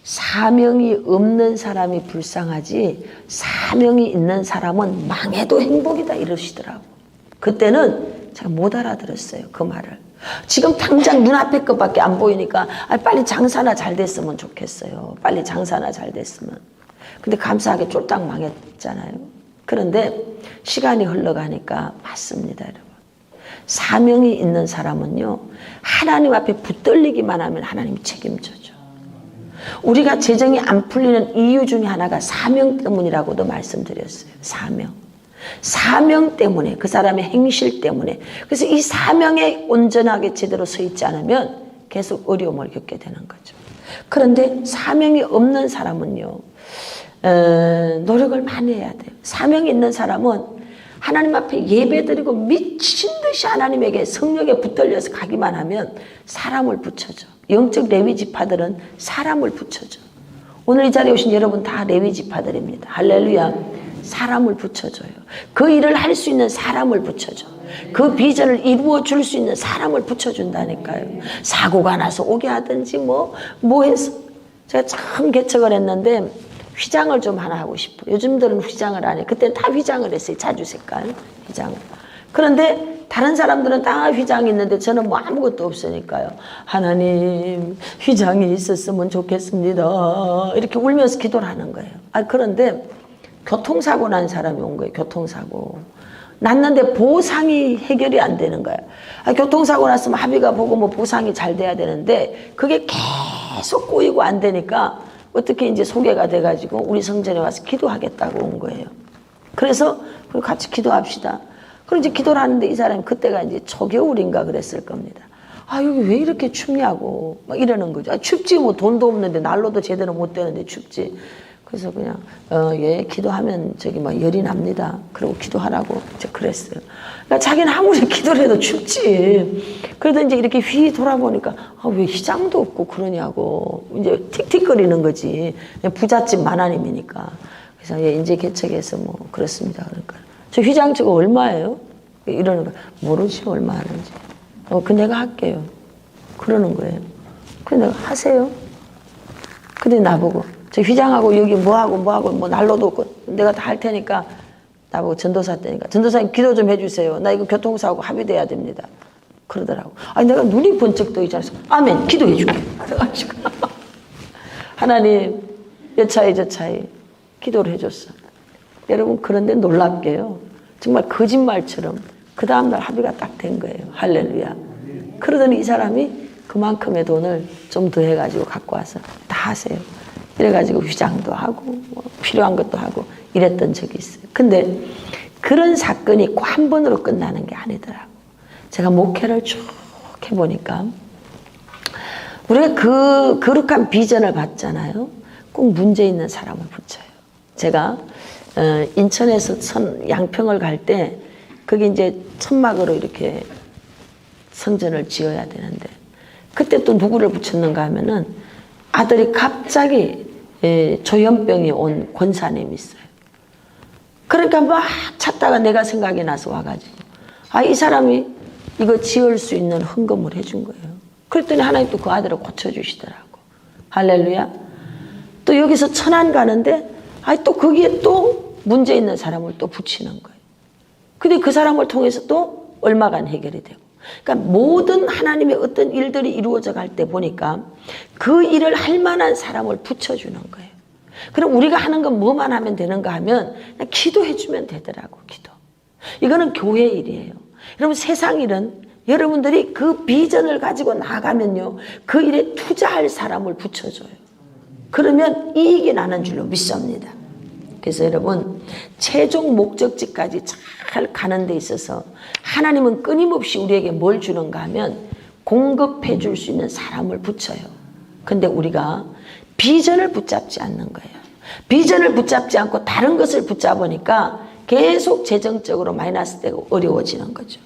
사명이 없는 사람이 불쌍하지 사명이 있는 사람은 망해도 행복이다 이러시더라고. 그때는 제가 못 알아들었어요 그 말을. 지금 당장 눈앞에 것밖에 안 보이니까 빨리 장사나 잘 됐으면 좋겠어요. 빨리 장사나 잘 됐으면. 근데 감사하게 쫄딱 망했잖아요. 그런데 시간이 흘러가니까 맞습니다 여러분. 사명이 있는 사람은요 하나님 앞에 붙들리기만 하면 하나님이 책임져줘. 우리가 재정이 안 풀리는 이유 중에 하나가 사명 때문이라고도 말씀드렸어요. 사명 때문에 그 사람의 행실 때문에. 그래서 이 사명에 온전하게 제대로 서 있지 않으면 계속 어려움을 겪게 되는 거죠. 그런데 사명이 없는 사람은요 노력을 많이 해야 돼요. 사명이 있는 사람은 하나님 앞에 예배드리고 미친 듯이 하나님에게 성령에 붙들려서 가기만 하면 사람을 붙여줘. 영적 레위 지파들은 사람을 붙여줘. 오늘 이 자리에 오신 여러분 다 레위 지파들입니다. 할렐루야. 사람을 붙여줘요. 그 일을 할 수 있는 사람을 붙여줘. 그 비전을 이루어 줄 수 있는 사람을 붙여준다니까요. 사고가 나서 오게 하든지 뭐 해서. 제가 참 개척을 했는데 휘장을 좀 하나 하고 싶어요. 요즘들은 휘장을 안 해요. 그때는 다 휘장을 했어요. 자주 색깔 휘장을. 그런데 다른 사람들은 다 휘장이 있는데 저는 뭐 아무것도 없으니까요. 하나님 휘장이 있었으면 좋겠습니다. 이렇게 울면서 기도를 하는 거예요. 그런데 교통사고 난 사람이 온 거예요. 교통사고. 났는데 보상이 해결이 안 되는 거예요. 교통사고 났으면 합의가 보고 뭐 보상이 잘 돼야 되는데 그게 계속 꼬이고 안 되니까 어떻게 이제 소개가 돼가지고 우리 성전에 와서 기도하겠다고 온 거예요. 그래서 같이 기도합시다. 그럼 이제 기도를 하는데 이 사람이 그때가 이제 초겨울인가 그랬을 겁니다. 여기 왜 이렇게 춥냐고 막 이러는 거죠. 춥지 뭐 돈도 없는데 난로도 제대로 못 되는데 춥지. 그래서 그냥 예 기도하면 저기 뭐 열이 납니다. 그리고 기도하라고 이제 그랬어요. 그러니까 자기는 아무리 기도를 해도 춥지. 그래도 이제 이렇게 휘 돌아보니까 왜 휘장도 없고 그러냐고 이제 틱틱거리는 거지. 부잣집 만화님이니까. 그래서 예 이제 개척해서 뭐 그렇습니다. 그러니까 저 휘장 저거 얼마예요? 이러는 거 모르지 얼마 하는지. 그 내가 할게요. 그러는 거예요. 그래 내가 하세요. 근데 나보고 저 휘장하고 여기 뭐하고 뭐 난로도 없고 내가 다 할 테니까 나보고 전도사 때니까 전도사님 기도 좀 해주세요. 나 이거 교통사고 합의돼야 됩니다. 그러더라고. 내가 눈이 번쩍 떠 있잖아요. 아멘 기도해 줄게. 그래가지고 하나님 여차히 저차히 기도를 해줬어. 여러분 그런데 놀랍게요. 정말 거짓말처럼 그 다음날 합의가 딱 된 거예요. 할렐루야. 그러더니 이 사람이 그만큼의 돈을 좀 더 해가지고 갖고 와서 다 하세요. 이래가지고 휘장도 하고 뭐 필요한 것도 하고 이랬던 적이 있어요. 근데 그런 사건이 꼭 한 번으로 끝나는 게 아니더라고. 제가 목회를 쭉 해보니까 우리가 그 거룩한 비전을 받잖아요. 꼭 문제 있는 사람을 붙여요. 제가 인천에서 양평을 갈 때 거기 이제 천막으로 이렇게 성전을 지어야 되는데 그때 또 누구를 붙였는가 하면은 아들이 갑자기 조현병이 온 권사님이 있어요. 그러니까 막 찾다가 내가 생각이 나서 와가지고 이 사람이 이거 지을 수 있는 헌금을 해준 거예요. 그랬더니 하나님 또 그 아들을 고쳐주시더라고. 할렐루야. 또 여기서 천안 가는데 또 거기에 또 문제 있는 사람을 또 붙이는 거예요. 근데 그 사람을 통해서 또 얼마간 해결이 되고. 그러니까 모든 하나님의 어떤 일들이 이루어져 갈 때 보니까 그 일을 할 만한 사람을 붙여주는 거예요. 그럼 우리가 하는 건 뭐만 하면 되는가 하면 그냥 기도해 주면 되더라고. 기도. 이거는 교회 일이에요. 여러분 세상 일은 여러분들이 그 비전을 가지고 나가면요, 그 일에 투자할 사람을 붙여줘요. 그러면 이익이 나는 줄로 믿습니다. 그래서 여러분 최종 목적지까지 잘 가는 데 있어서 하나님은 끊임없이 우리에게 뭘 주는가 하면 공급해 줄 수 있는 사람을 붙여요. 근데 우리가 비전을 붙잡지 않는 거예요. 비전을 붙잡지 않고 다른 것을 붙잡으니까 계속 재정적으로 마이너스 되고 어려워지는 거죠.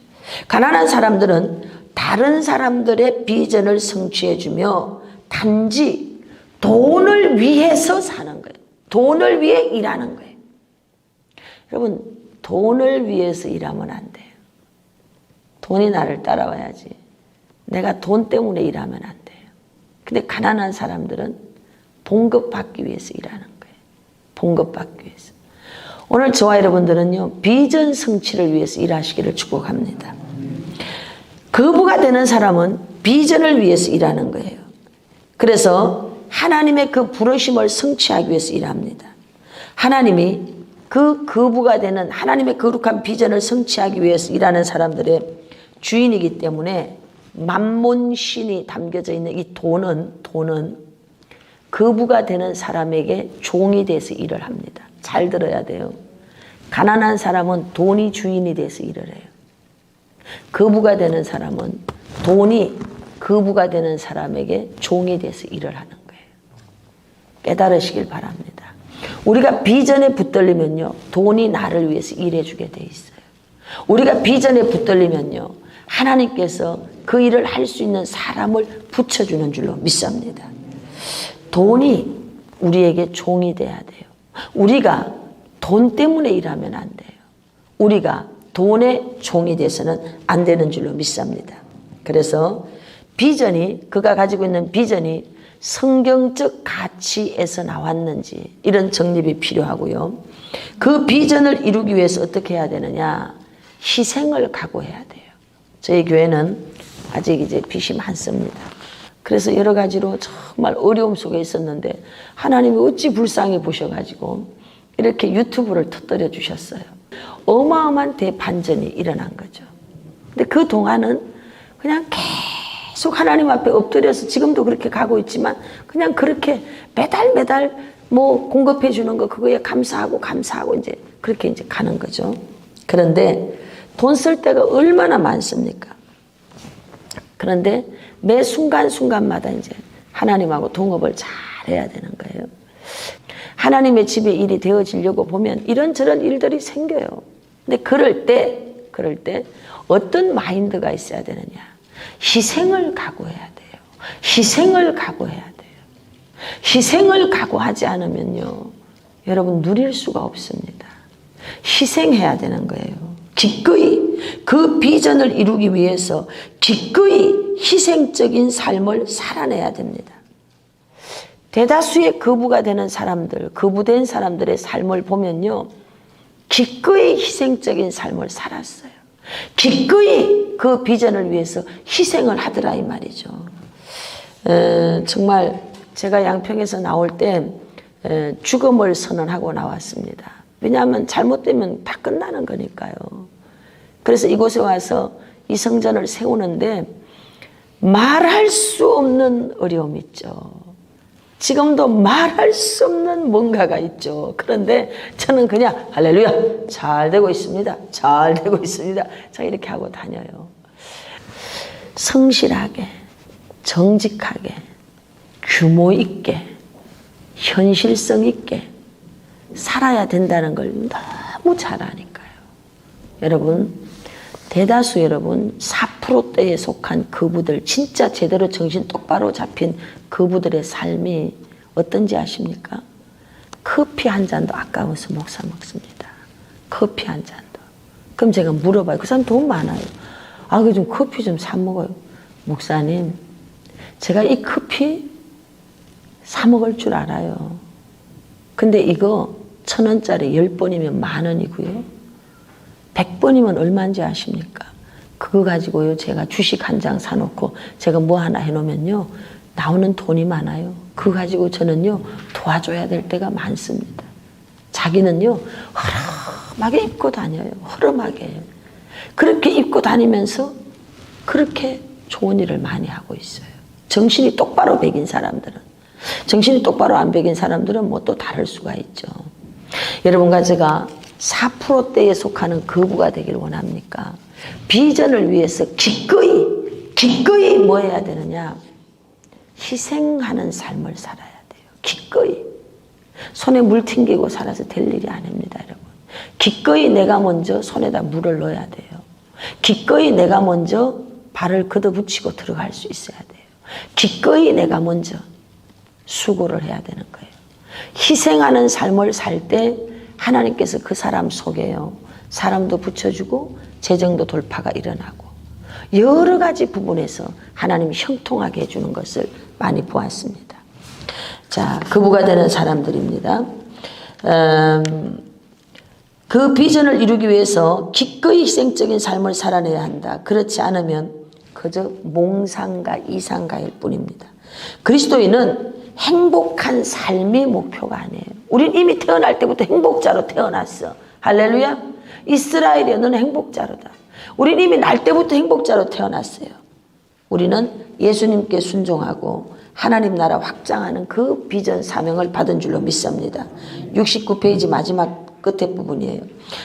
가난한 사람들은 다른 사람들의 비전을 성취해 주며 단지 돈을 위해서 사는 거예요. 돈을 위해 일하는 거예요. 여러분 돈을 위해서 일하면 안 돼요. 돈이 나를 따라와야지. 내가 돈 때문에 일하면 안 돼요. 근데 가난한 사람들은 봉급받기 위해서 일하는 거예요. 봉급받기 위해서. 오늘 저와 여러분들은요, 비전 성취를 위해서 일하시기를 축복합니다. 거부가 되는 사람은 비전을 위해서 일하는 거예요. 그래서 하나님의 그 부르심을 성취하기 위해서 일합니다. 하나님이 그 거부가 되는 하나님의 거룩한 비전을 성취하기 위해서 일하는 사람들의 주인이기 때문에 만몬신이 담겨져 있는 이 돈은 거부가 되는 사람에게 종이 돼서 일을 합니다. 잘 들어야 돼요. 가난한 사람은 돈이 주인이 돼서 일을 해요. 거부가 되는 사람은 돈이 거부가 되는 사람에게 종이 돼서 일을 하는 거예요. 깨달으시길 바랍니다. 우리가 비전에 붙들리면요, 돈이 나를 위해서 일해주게 돼 있어요. 우리가 비전에 붙들리면요, 하나님께서 그 일을 할 수 있는 사람을 붙여주는 줄로 믿습니다. 돈이 우리에게 종이 돼야 돼요. 우리가 돈 때문에 일하면 안 돼요. 우리가 돈의 종이 돼서는 안 되는 줄로 믿습니다. 그래서 비전이, 그가 가지고 있는 비전이 성경적 가치에서 나왔는지 이런 정립이 필요하고요. 그 비전을 이루기 위해서 어떻게 해야 되느냐? 희생을 각오해야 돼요. 저희 교회는 아직 이제 빚이 많습니다. 그래서 여러 가지로 정말 어려움 속에 있었는데 하나님이 어찌 불쌍히 보셔가지고 이렇게 유튜브를 터뜨려 주셨어요. 어마어마한 대반전이 일어난 거죠. 근데 그 동안은 그냥 계속 하나님 앞에 엎드려서 지금도 그렇게 가고 있지만 그냥 그렇게 매달 뭐 공급해 주는 거 그거에 감사하고 이제 그렇게 이제 가는 거죠. 그런데 돈 쓸 때가 얼마나 많습니까? 그런데 매 순간순간마다 이제 하나님하고 동업을 잘 해야 되는 거예요. 하나님의 집에 일이 되어지려고 보면 이런저런 일들이 생겨요. 근데 그럴 때 어떤 마인드가 있어야 되느냐? 희생을 각오해야 돼요. 희생을 각오해야 돼요. 희생을 각오하지 않으면요, 여러분 누릴 수가 없습니다. 희생해야 되는 거예요. 기꺼이 그 비전을 이루기 위해서 기꺼이 희생적인 삶을 살아내야 됩니다. 대다수의 거부가 되는 사람들, 거부된 사람들의 삶을 보면요, 기꺼이 희생적인 삶을 살았어요. 기꺼이 그 비전을 위해서 희생을 하더라 이 말이죠. 정말 제가 양평에서 나올 때 죽음을 선언하고 나왔습니다. 왜냐하면 잘못되면 다 끝나는 거니까요. 그래서 이곳에 와서 이 성전을 세우는데 말할 수 없는 어려움이 있죠. 지금도 말할 수 없는 뭔가가 있죠. 그런데 저는 그냥 할렐루야, 잘 되고 있습니다. 잘 되고 있습니다. 제가 이렇게 하고 다녀요. 성실하게, 정직하게, 규모 있게, 현실성 있게 살아야 된다는 걸 너무 잘 아니까요. 여러분, 대다수 여러분 4%대에 속한 그부들, 진짜 제대로 정신 똑바로 잡힌 그부들의 삶이 어떤지 아십니까? 커피 한 잔도 아까워서 못 사 먹습니다. 커피 한 잔도. 그럼 제가 물어봐요. 그 사람 돈 많아요. 그 좀 커피 좀 사 먹어요. 목사님, 제가 이 커피 사 먹을 줄 알아요. 근데 이거 1,000원짜리 10번이면 10,000원이고요. 100번이면 얼마인지 아십니까? 그거 가지고요, 제가 주식 한 장 사놓고 제가 뭐 하나 해놓으면요, 나오는 돈이 많아요. 그거 가지고 저는요, 도와줘야 될 때가 많습니다. 자기는요, 허름하게 입고 다녀요. 허름하게. 그렇게 입고 다니면서 그렇게 좋은 일을 많이 하고 있어요. 정신이 똑바로 배긴 사람들은. 정신이 똑바로 안 배긴 사람들은 뭐 또 다를 수가 있죠. 여러분과 제가 4%대에 속하는 거부가 되길 원합니까? 비전을 위해서 기꺼이 뭐 해야 되느냐? 희생하는 삶을 살아야 돼요. 기꺼이. 손에 물 튕기고 살아서 될 일이 아닙니다, 여러분. 기꺼이 내가 먼저 손에다 물을 넣어야 돼요. 기꺼이 내가 먼저 발을 걷어붙이고 들어갈 수 있어야 돼요. 기꺼이 내가 먼저 수고를 해야 되는 거예요. 희생하는 삶을 살 때 하나님께서 그 사람 속에요, 사람도 붙여주고 재정도 돌파가 일어나고 여러 가지 부분에서 하나님이 형통하게 해주는 것을 많이 보았습니다. 자, 거부가 되는 사람들입니다. 그 비전을 이루기 위해서 기꺼이 희생적인 삶을 살아내야 한다. 그렇지 않으면 그저 몽상가 이상가일 뿐입니다. 그리스도인은 행복한 삶이 목표가 아니에요. 우린 이미 태어날 때부터 행복자로 태어났어. 할렐루야. 이스라엘이여, 너는 행복자로다. 우린 이미 날 때부터 행복자로 태어났어요. 우리는 예수님께 순종하고 하나님 나라 확장하는 그 비전 사명을 받은 줄로 믿습니다. 69페이지 마지막 끝에 부분이에요.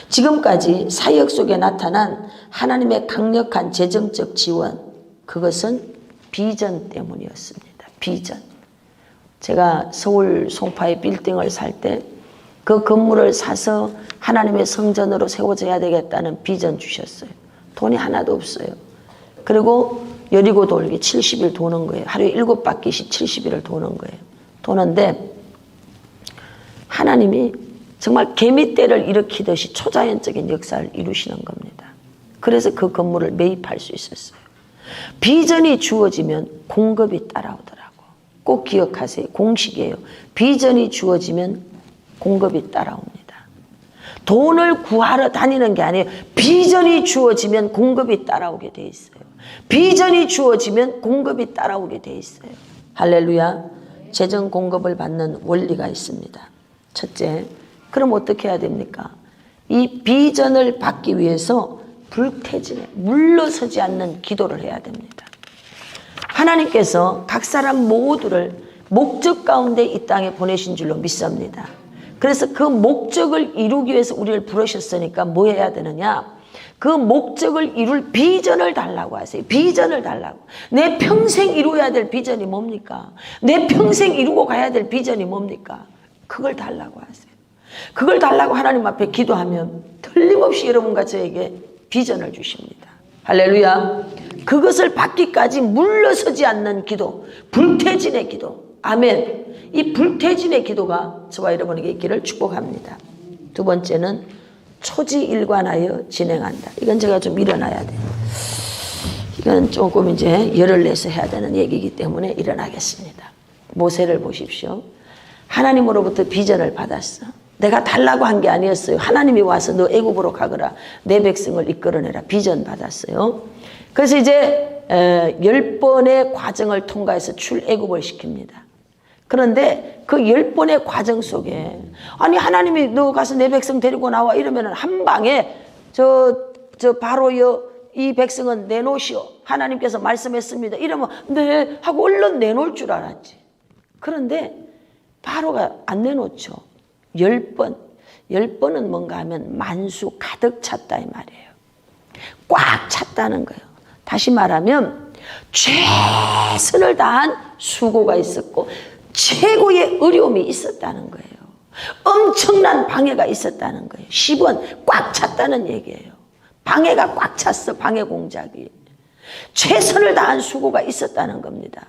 지금까지 사역 속에 나타난 하나님의 강력한 재정적 지원, 그것은 비전 때문이었습니다. 비전. 제가 서울 송파의 빌딩을 살 때 그 건물을 사서 하나님의 성전으로 세워져야 되겠다는 비전 주셨어요. 돈이 하나도 없어요. 그리고 여리고 돌기 70일 도는 거예요. 하루에 7바퀴씩 70일을 도는 거예요. 도는데 하나님이 정말 개미떼를 일으키듯이 초자연적인 역사를 이루시는 겁니다. 그래서 그 건물을 매입할 수 있었어요. 비전이 주어지면 공급이 따라오더라고요. 꼭 기억하세요. 공식이에요. 비전이 주어지면 공급이 따라옵니다. 돈을 구하러 다니는 게 아니에요. 비전이 주어지면 공급이 따라오게 돼 있어요. 비전이 주어지면 공급이 따라오게 돼 있어요. 할렐루야. 재정 공급을 받는 원리가 있습니다. 첫째, 그럼 어떻게 해야 됩니까? 이 비전을 받기 위해서 불태진에 물러서지 않는 기도를 해야 됩니다. 하나님께서 각 사람 모두를 목적 가운데 이 땅에 보내신 줄로 믿습니다. 그래서 그 목적을 이루기 위해서 우리를 부르셨으니까 뭐 해야 되느냐? 그 목적을 이룰 비전을 달라고 하세요. 비전을 달라고. 내 평생 이루어야 될 비전이 뭡니까? 내 평생 이루고 가야 될 비전이 뭡니까? 그걸 달라고 하세요. 그걸 달라고 하나님 앞에 기도하면 틀림없이 여러분과 저에게 비전을 주십니다. 할렐루야. 그것을 받기까지 물러서지 않는 기도, 불태진의 기도. 아멘. 이 불태진의 기도가 저와 여러분에게 있기를 축복합니다. 두 번째는 초지일관하여 진행한다. 이건 제가 좀 일어나야 돼요. 이건 조금 이제 열을 내서 해야 되는 얘기이기 때문에 일어나겠습니다. 모세를 보십시오. 하나님으로부터 비전을 받았어. 내가 달라고 한 게 아니었어요. 하나님이 와서 너 애굽으로 가거라. 내 백성을 이끌어내라. 비전 받았어요. 그래서 이제 10번의 과정을 통과해서 출애굽을 시킵니다. 그런데 그 10번의 과정 속에 아니 하나님이 너 가서 내 백성 데리고 나와 이러면 한 방에 저 바로요 이 백성은 내놓으시오. 하나님께서 말씀했습니다. 이러면 네 하고 얼른 내놓을 줄 알았지. 그런데 바로가 안 내놓죠. 10번은 뭔가 하면 만수 가득 찼다 이 말이에요. 꽉 찼다는 거예요. 다시 말하면 최선을 다한 수고가 있었고 최고의 어려움이 있었다는 거예요. 엄청난 방해가 있었다는 거예요. 10원 꽉 찼다는 얘기예요. 방해가 꽉 찼어. 방해 공작이. 최선을 다한 수고가 있었다는 겁니다.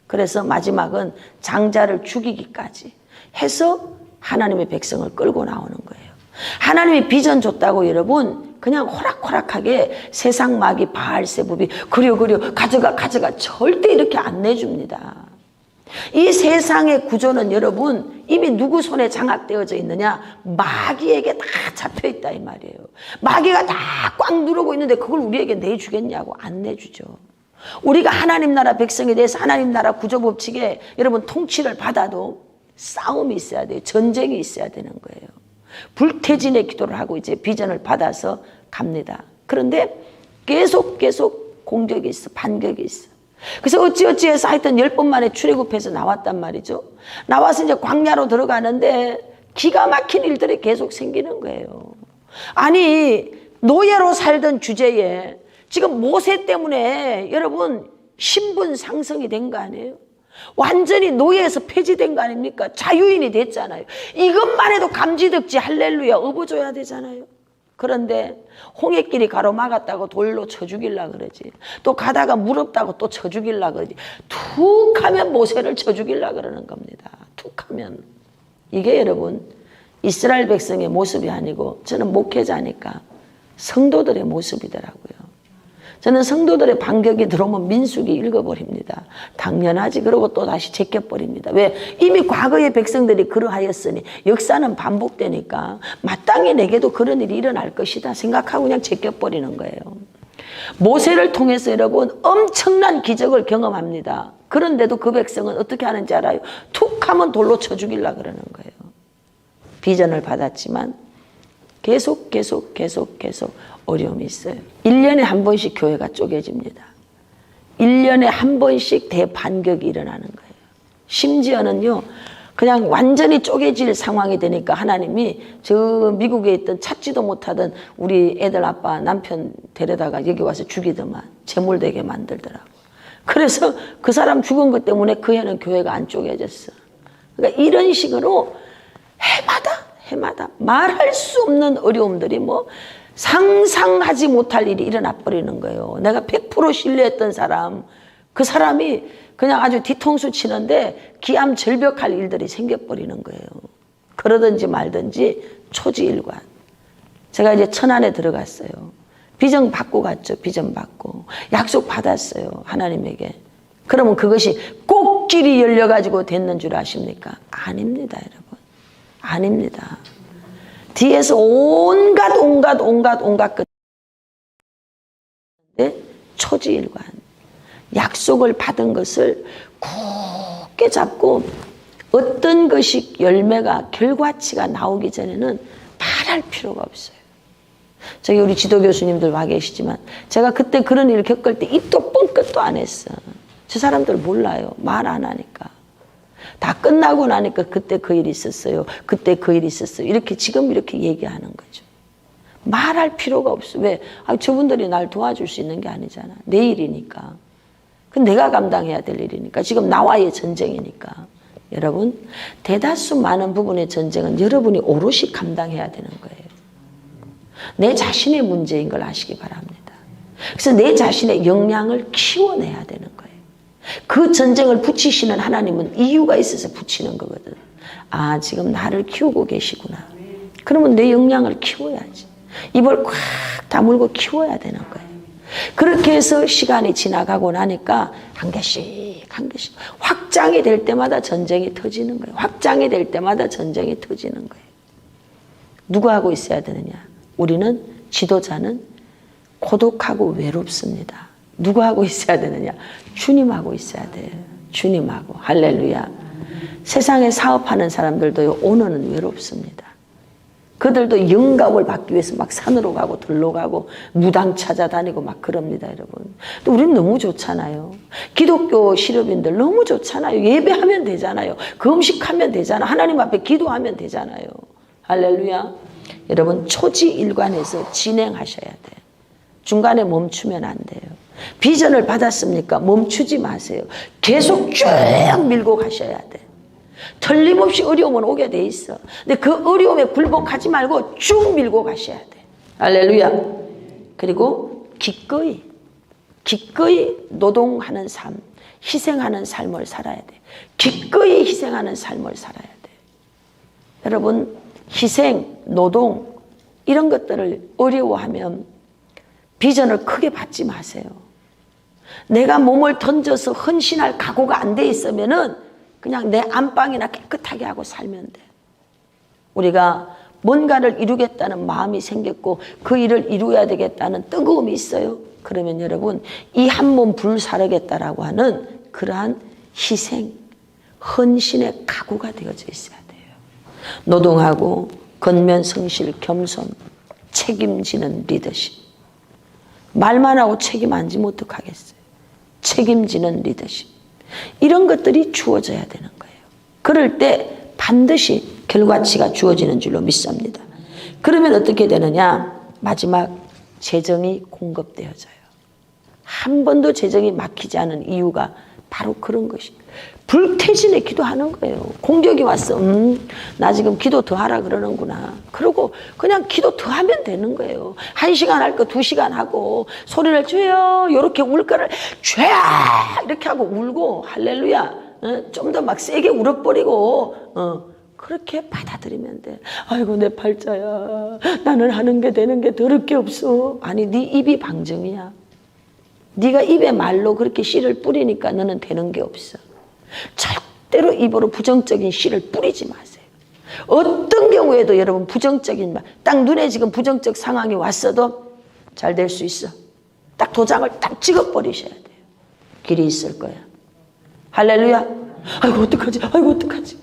그래서 마지막은 장자를 죽이기까지 해서 하나님의 백성을 끌고 나오는 거예요. 하나님이 비전 줬다고 여러분 그냥 호락호락하게 세상 마귀 바알세부비 그려 가져가 절대 이렇게 안 내줍니다. 이 세상의 구조는 여러분 이미 누구 손에 장악되어져 있느냐? 마귀에게 다 잡혀 있다 이 말이에요. 마귀가 다 꽉 누르고 있는데 그걸 우리에게 내주겠냐고? 안 내주죠. 우리가 하나님 나라 백성에 대해서 하나님 나라 구조 법칙에 여러분 통치를 받아도 싸움이 있어야 돼요. 전쟁이 있어야 되는 거예요. 불태진의 기도를 하고 이제 비전을 받아서 갑니다. 그런데 계속 공격이 있어. 반격이 있어. 그래서 어찌어찌해서 하여튼 10번 만에 출애굽해서 나왔단 말이죠. 나와서 이제 광야로 들어가는데 기가 막힌 일들이 계속 생기는 거예요. 아니 노예로 살던 주제에 지금 모세 때문에 여러분 신분 상승이 된 거 아니에요? 완전히 노예에서 폐지된 거 아닙니까? 자유인이 됐잖아요. 이것만 해도 감지덕지 할렐루야 업어줘야 되잖아요. 그런데 홍해길이 가로막았다고 돌로 쳐 죽이려고 그러지. 또 가다가 무럽다고 또 쳐 죽이려고 그러지. 툭 하면 모세를 쳐 죽이려고 그러는 겁니다. 툭 하면. 이게 여러분 이스라엘 백성의 모습이 아니고 저는 목회자니까 성도들의 모습이더라고요. 저는 성도들의 반격이 들어오면 민수기 읽어버립니다. 당연하지. 그러고 또 다시 제껴버립니다. 왜? 이미 과거의 백성들이 그러하였으니 역사는 반복되니까 마땅히 내게도 그런 일이 일어날 것이다 생각하고 그냥 제껴버리는 거예요. 모세를 통해서 여러분 엄청난 기적을 경험합니다. 그런데도 그 백성은 어떻게 하는지 알아요? 툭 하면 돌로 쳐 죽이려고 그러는 거예요. 비전을 받았지만 계속 어려움이 있어요. 1년에 한 번씩 교회가 쪼개집니다. 1년에 한 번씩 대반격이 일어나는 거예요. 심지어는요, 그냥 완전히 쪼개질 상황이 되니까 하나님이 저 미국에 있던 찾지도 못하던 우리 애들 아빠 남편 데려다가 여기 와서 죽이더만 재물되게 만들더라고. 그래서 그 사람 죽은 것 때문에 그 해는 교회가 안 쪼개졌어. 그러니까 이런 식으로 해마다 말할 수 없는 어려움들이 뭐 상상하지 못할 일이 일어나 버리는 거예요. 내가 100% 신뢰했던 사람, 그 사람이 그냥 아주 뒤통수 치는데 기암절벽할 일들이 생겨버리는 거예요. 그러든지 말든지 초지일관. 제가 이제 천안에 들어갔어요. 비전 받고 갔죠. 비전 받고. 약속 받았어요. 하나님에게. 그러면 그것이 꼭 길이 열려가지고 됐는 줄 아십니까? 아닙니다, 여러분. 아닙니다. 뒤에서 온갖 끝. 초지일관. 약속을 받은 것을 굳게 잡고 어떤 것이 열매가 결과치가 나오기 전에는 말할 필요가 없어요. 저기 우리 지도 교수님들 와 계시지만 제가 그때 그런 일을 겪을 때 입도 뻥끗도 안 했어. 저 사람들 몰라요. 말 안 하니까. 다 끝나고 나니까 그때 그 일이 있었어요. 그때 그 일이 있었어요. 이렇게 지금 이렇게 얘기하는 거죠. 말할 필요가 없어. 왜? 저분들이 날 도와줄 수 있는 게 아니잖아. 내 일이니까. 그건 내가 감당해야 될 일이니까. 지금 나와의 전쟁이니까. 여러분, 대다수 많은 부분의 전쟁은 여러분이 오롯이 감당해야 되는 거예요. 내 자신의 문제인 걸 아시기 바랍니다. 그래서 내 자신의 역량을 키워내야 되는 거예요. 그 전쟁을 붙이시는 하나님은 이유가 있어서 붙이는 거거든. 아, 지금 나를 키우고 계시구나. 그러면 내 역량을 키워야지. 입을 꽉 다물고 키워야 되는 거예요. 그렇게 해서 시간이 지나가고 나니까 한 개씩 확장이 될 때마다 전쟁이 터지는 거예요. 확장이 될 때마다 전쟁이 터지는 거예요. 누가 하고 있어야 되느냐? 우리는 지도자는 고독하고 외롭습니다. 누가 하고 있어야 되느냐? 주님하고 있어야 돼요. 주님하고. 할렐루야. 세상에 사업하는 사람들도 오늘은 외롭습니다. 그들도 영감을 받기 위해서 막 산으로 가고 들로 가고 무당 찾아다니고 막 그럽니다, 여러분. 또 우리는 너무 좋잖아요. 기독교 실업인들 너무 좋잖아요. 예배하면 되잖아요. 금식하면 되잖아요. 하나님 앞에 기도하면 되잖아요. 할렐루야. 여러분, 초지일관에서 진행하셔야 돼요. 중간에 멈추면 안 돼요. 비전을 받았습니까? 멈추지 마세요. 계속 쭉 밀고 가셔야 돼. 틀림없이 어려움은 오게 돼 있어. 근데 그 어려움에 굴복하지 말고 쭉 밀고 가셔야 돼. 할렐루야. 그리고 기꺼이 노동하는 삶, 희생하는 삶을 살아야 돼. 기꺼이 희생하는 삶을 살아야 돼. 여러분, 희생, 노동 이런 것들을 어려워하면 비전을 크게 받지 마세요. 내가 몸을 던져서 헌신할 각오가 안 돼 있으면은 그냥 내 안방이나 깨끗하게 하고 살면 돼. 우리가 뭔가를 이루겠다는 마음이 생겼고 그 일을 이루어야 되겠다는 뜨거움이 있어요. 그러면 여러분 이 한 몸 불사르겠다라고 하는 그러한 희생, 헌신의 각오가 되어져 있어야 돼요. 노동하고 건면 성실 겸손, 책임지는 리더십. 말만 하고 책임 안 지면 어떡하겠어요. 책임지는 리더십. 이런 것들이 주어져야 되는 거예요. 그럴 때 반드시 결과치가 주어지는 줄로 믿습니다. 그러면 어떻게 되느냐? 마지막 재정이 공급되어져요. 한 번도 재정이 막히지 않은 이유가 바로 그런 것입니다. 불태진에 기도하는 거예요. 공격이 왔어. 나 지금 기도 더 하라 그러는구나. 그러고 그냥 기도 더 하면 되는 거예요. 1시간 할 거 2시간 하고 소리를 줘요. 이렇게 울 거를 죄야 이렇게 하고 울고 할렐루야. 좀 더 막 세게 울어버리고 그렇게 받아들이면 돼. 아이고 내 팔자야. 나는 하는 게 되는 게 더럽 게 없어. 아니 네 입이 방정이야. 네가 입에 말로 그렇게 씨를 뿌리니까 너는 되는 게 없어. 절대로 입으로 부정적인 씨를 뿌리지 마세요. 어떤 경우에도 여러분 부정적인 말, 딱 눈에 지금 부정적 상황이 왔어도 잘 될 수 있어. 딱 도장을 딱 찍어버리셔야 돼요. 길이 있을 거야. 할렐루야. 아이고 어떡하지? 아이고 어떡하지?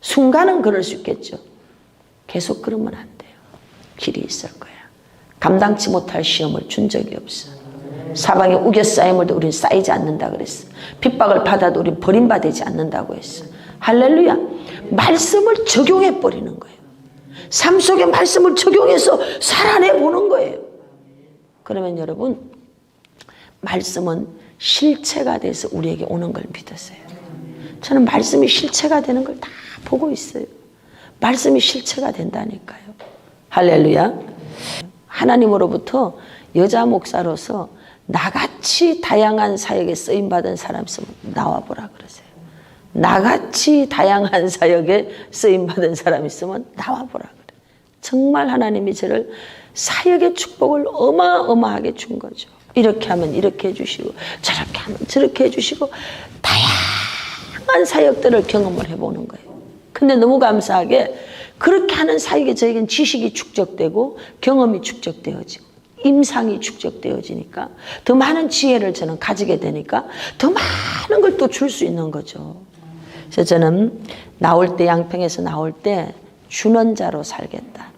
순간은 그럴 수 있겠죠. 계속 그러면 안 돼요. 길이 있을 거야. 감당치 못할 시험을 준 적이 없어. 사방에 우겨 쌓임을 우리는 쌓이지 않는다 그랬어. 핍박을 받아도 우리는 버림받지 않는다고 했어. 할렐루야. 말씀을 적용해 버리는 거예요. 삶 속에 말씀을 적용해서 살아내 보는 거예요. 그러면 여러분 말씀은 실체가 돼서 우리에게 오는 걸 믿으세요. 저는 말씀이 실체가 되는 걸 다 보고 있어요. 말씀이 실체가 된다니까요. 할렐루야. 하나님으로부터 여자 목사로서 나같이 다양한 사역에 쓰임받은 사람 있으면 나와보라 그러세요. 나같이 다양한 사역에 쓰임받은 사람 있으면 나와보라 그래요. 정말 하나님이 저를 사역의 축복을 어마어마하게 준 거죠. 이렇게 하면 이렇게 해주시고 저렇게 하면 저렇게 해주시고 다양한 사역들을 경험을 해보는 거예요. 근데 너무 감사하게 그렇게 하는 사역에 저에겐 지식이 축적되고 경험이 축적되어지고 임상이 축적되어지니까 더 많은 지혜를 저는 가지게 되니까 더 많은 걸 또 줄 수 있는 거죠. 그래서 저는 나올 때 양평에서 나올 때 주는 자로 살겠다.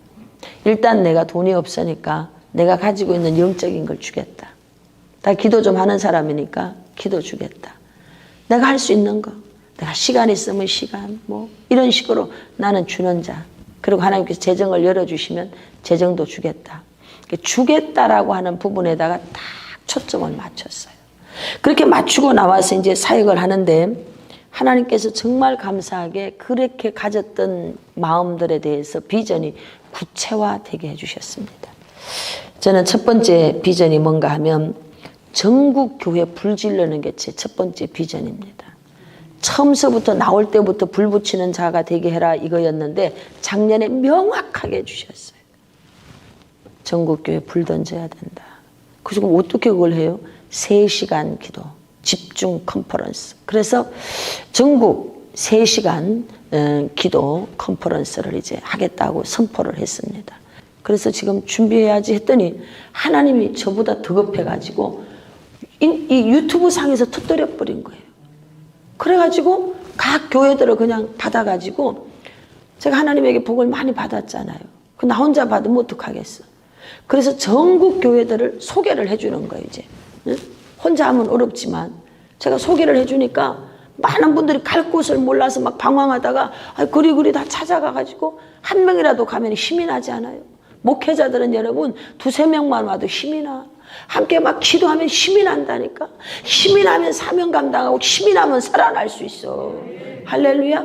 일단 내가 돈이 없으니까 내가 가지고 있는 영적인 걸 주겠다. 다 기도 좀 하는 사람이니까 기도 주겠다. 내가 할 수 있는 거. 내가 시간 있으면 시간 뭐 이런 식으로 나는 주는 자. 그리고 하나님께서 재정을 열어주시면 재정도 주겠다. 주겠다라고 하는 부분에다가 딱 초점을 맞췄어요. 그렇게 맞추고 나와서 이제 사역을 하는데 하나님께서 정말 감사하게 그렇게 가졌던 마음들에 대해서 비전이 구체화되게 해주셨습니다. 저는 첫 번째 비전이 뭔가 하면 전국 교회 불 지르는 게 제 첫 번째 비전입니다. 처음서부터 나올 때부터 불 붙이는 자가 되게 해라 이거였는데 작년에 명확하게 해주셨어요. 전국교회 불 던져야 된다. 그래서 그럼 어떻게 그걸 해요? 3시간 기도, 집중 컨퍼런스. 그래서 전국 3시간 기도 컨퍼런스를 이제 하겠다고 선포를 했습니다. 그래서 지금 준비해야지 했더니 하나님이 저보다 더 급해가지고 이 유튜브 상에서 터뜨려 버린 거예요. 그래가지고 각 교회들을 그냥 받아가지고 제가 하나님에게 복을 많이 받았잖아요. 나 혼자 받으면 어떡하겠어. 그래서 전국 교회들을 소개를 해주는 거예요, 이제. 혼자 하면 어렵지만 제가 소개를 해주니까 많은 분들이 갈 곳을 몰라서 막 방황하다가 그리 다 찾아가가지고 한 명이라도 가면 힘이 나지 않아요? 목회자들은 여러분 2-3명만 와도 힘이 나. 함께 막 기도하면 힘이 난다니까. 힘이 나면 사명 감당하고 힘이 나면 살아날 수 있어. 할렐루야.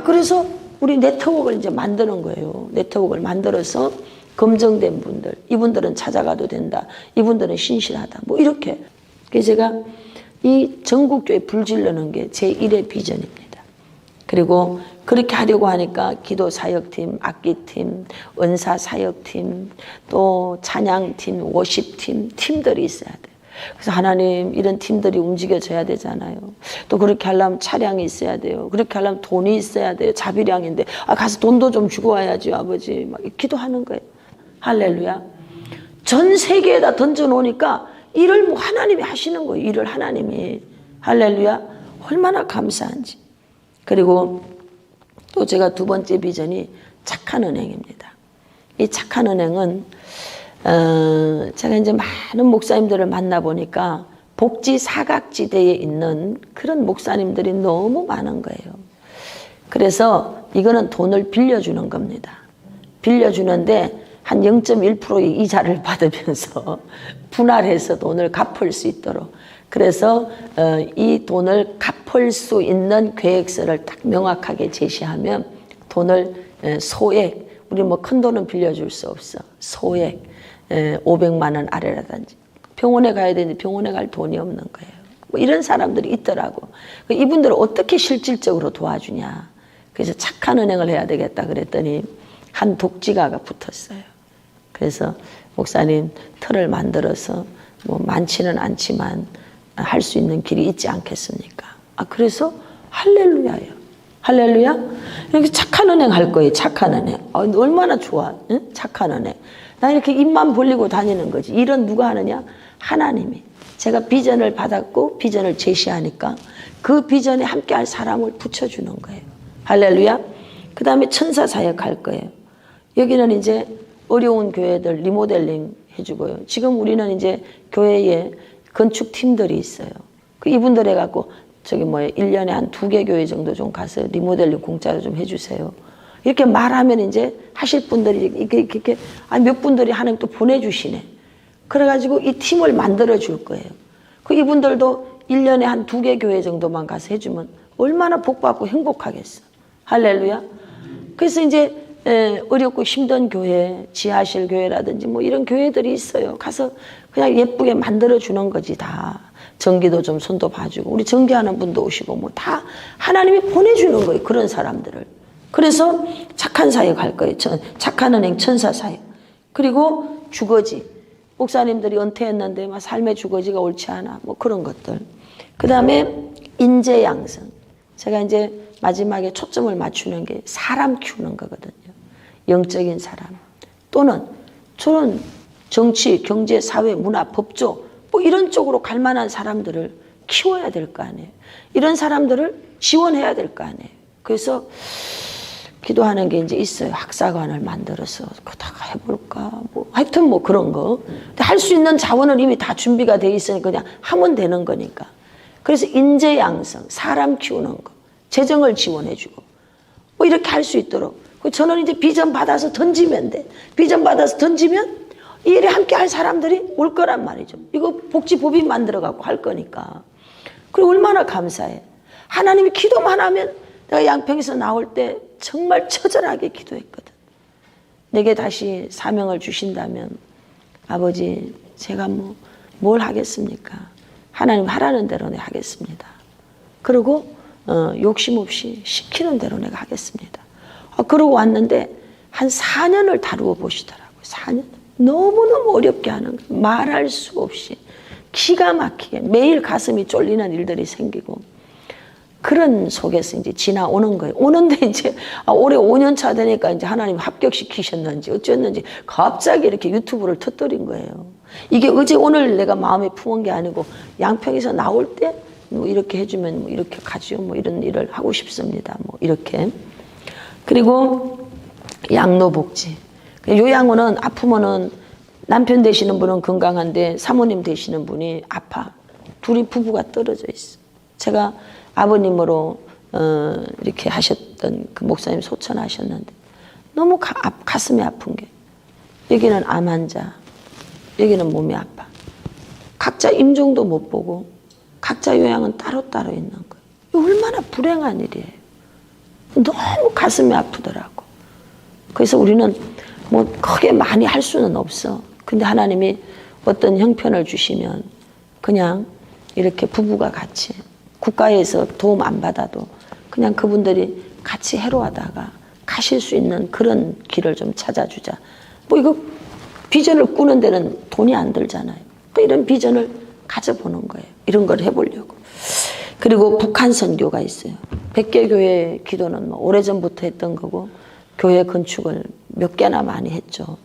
그래서 우리 네트워크를 이제 만드는 거예요. 네트워크를 만들어서 검증된 분들, 이분들은 찾아가도 된다. 이분들은 신실하다. 뭐 이렇게. 그래서 제가 이 전국교회 불 지르는 게 제 1의 비전입니다. 그리고 그렇게 하려고 하니까 기도 사역팀, 악기팀, 은사 사역팀, 또 찬양팀, 워십팀, 팀들이 있어야 돼요. 그래서 하나님 이런 팀들이 움직여져야 되잖아요. 또 그렇게 하려면 차량이 있어야 돼요. 그렇게 하려면 돈이 있어야 돼요. 자비량인데 가서 돈도 좀 주고 와야지 아버지 막 기도하는 거예요. 할렐루야. 전 세계에다 던져놓으니까 일을 뭐 하나님이 하시는 거예요. 일을 하나님이. 할렐루야. 얼마나 감사한지. 그리고 또 제가 두 번째 비전이 착한 은행입니다. 이 착한 은행은 제가 이제 많은 목사님들을 만나보니까 복지 사각지대에 있는 그런 목사님들이 너무 많은 거예요. 그래서 이거는 돈을 빌려주는 겁니다. 빌려주는데 한 0.1%의 이자를 받으면서 분할해서 돈을 갚을 수 있도록. 그래서 이 돈을 갚을 수 있는 계획서를 딱 명확하게 제시하면 돈을 소액, 우리 뭐 큰 돈은 빌려줄 수 없어. 소액 500만 원 아래라든지 병원에 가야 되는데 병원에 갈 돈이 없는 거예요. 뭐 이런 사람들이 있더라고. 이분들을 어떻게 실질적으로 도와주냐. 그래서 착한 은행을 해야 되겠다 그랬더니 한 독지가가 붙었어요. 그래서 목사님 틀을 만들어서 뭐 많지는 않지만 할 수 있는 길이 있지 않겠습니까? 그래서 할렐루야예요. 할렐루야. 이렇게 착한 은행 할 거예요. 착한 은행. 얼마나 좋아. 응? 착한 은행. 나 이렇게 입만 벌리고 다니는 거지. 일은 누가 하느냐? 하나님이. 제가 비전을 받았고 비전을 제시하니까 그 비전에 함께 할 사람을 붙여주는 거예요. 할렐루야. 그 다음에 천사 사역 할 거예요. 여기는 이제 어려운 교회들 리모델링 해주고요. 지금 우리는 이제 교회에 건축팀들이 있어요. 이분들 해갖고 저기 1년에 한 2개 교회 정도 좀 가서 리모델링 공짜로 좀 해주세요. 이렇게 말하면 이제 하실 분들이 이렇게 몇 분들이 하나님 또 보내주시네. 그래가지고 이 팀을 만들어 줄 거예요. 이분들도 1년에 한 2개 교회 정도만 가서 해주면 얼마나 복받고 행복하겠어. 할렐루야. 그래서 이제 어렵고 힘든 교회, 지하실 교회라든지 뭐 이런 교회들이 있어요. 가서 그냥 예쁘게 만들어 주는 거지 다. 전기도 좀 손도 봐주고 우리 전기하는 분도 오시고 뭐 다 하나님이 보내주는 거예요. 그런 사람들을. 그래서 착한 사역 할 거예요. 착한 은행 천사 사역. 그리고 주거지. 목사님들이 은퇴했는데 막 삶의 주거지가 옳지 않아. 뭐 그런 것들. 그 다음에 인재 양성. 제가 이제 마지막에 초점을 맞추는 게 사람 키우는 거거든요. 영적인 사람. 또는 저는 정치, 경제, 사회, 문화, 법조 뭐 이런 쪽으로 갈 만한 사람들을 키워야 될 거 아니에요. 이런 사람들을 지원해야 될 거 아니에요. 그래서 기도하는 게 이제 있어요. 학사관을 만들어서 그다가 해볼까. 뭐 하여튼 뭐 그런 거. 할 수 있는 자원은 이미 다 준비가 돼 있으니까 그냥 하면 되는 거니까. 그래서 인재 양성, 사람 키우는 거, 재정을 지원해주고 뭐 이렇게 할 수 있도록. 저는 이제 비전 받아서 던지면 돼. 비전 받아서 던지면 이 일에 함께 할 사람들이 올 거란 말이죠. 이거 복지법인 만들어 갖고 할 거니까. 그리고 얼마나 감사해. 하나님이 기도만 하면 내가 양평에서 나올 때 정말 처절하게 기도했거든. 내게 다시 사명을 주신다면 아버지 제가 뭘 하겠습니까? 하나님 하라는 대로 내가 하겠습니다. 그리고 욕심 없이 시키는 대로 내가 하겠습니다. 그러고 왔는데 한 4년을 다루어 보시더라고요. 4년. 너무너무 어렵게 하는 거예요. 말할 수 없이 기가 막히게 매일 가슴이 쫄리는 일들이 생기고 그런 속에서 이제 지나오는 거예요. 오는데 이제 올해 5년 차 되니까 이제 하나님 합격시키셨는지 어쨌는지 갑자기 이렇게 유튜브를 터뜨린 거예요. 이게 어제 오늘 내가 마음에 품은 게 아니고 양평에서 나올 때 뭐 이렇게 해주면 뭐 이렇게 가죠. 뭐 이런 일을 하고 싶습니다. 뭐 이렇게. 그리고 양로복지. 요양원은 아프면은 남편 되시는 분은 건강한데 사모님 되시는 분이 아파. 둘이 부부가 떨어져 있어. 제가 아버님으로 이렇게 하셨던 그 목사님 소천하셨는데 너무 가슴이 아픈 게 여기는 암 환자, 여기는 몸이 아파. 각자 임종도 못 보고 각자 요양은 따로따로 있는 거예요. 얼마나 불행한 일이에요. 너무 가슴이 아프더라고. 그래서 우리는 뭐 크게 많이 할 수는 없어. 근데 하나님이 어떤 형편을 주시면 그냥 이렇게 부부가 같이 국가에서 도움 안 받아도 그냥 그분들이 같이 해로하다가 가실 수 있는 그런 길을 좀 찾아주자. 뭐 이거 비전을 꾸는 데는 돈이 안 들잖아요. 이런 비전을 가져보는 거예요. 이런 걸 해보려고. 그리고 북한 선교가 있어요. 100개 교회 기도는 뭐 오래전부터 했던 거고 교회 건축을 몇 개나 많이 했죠.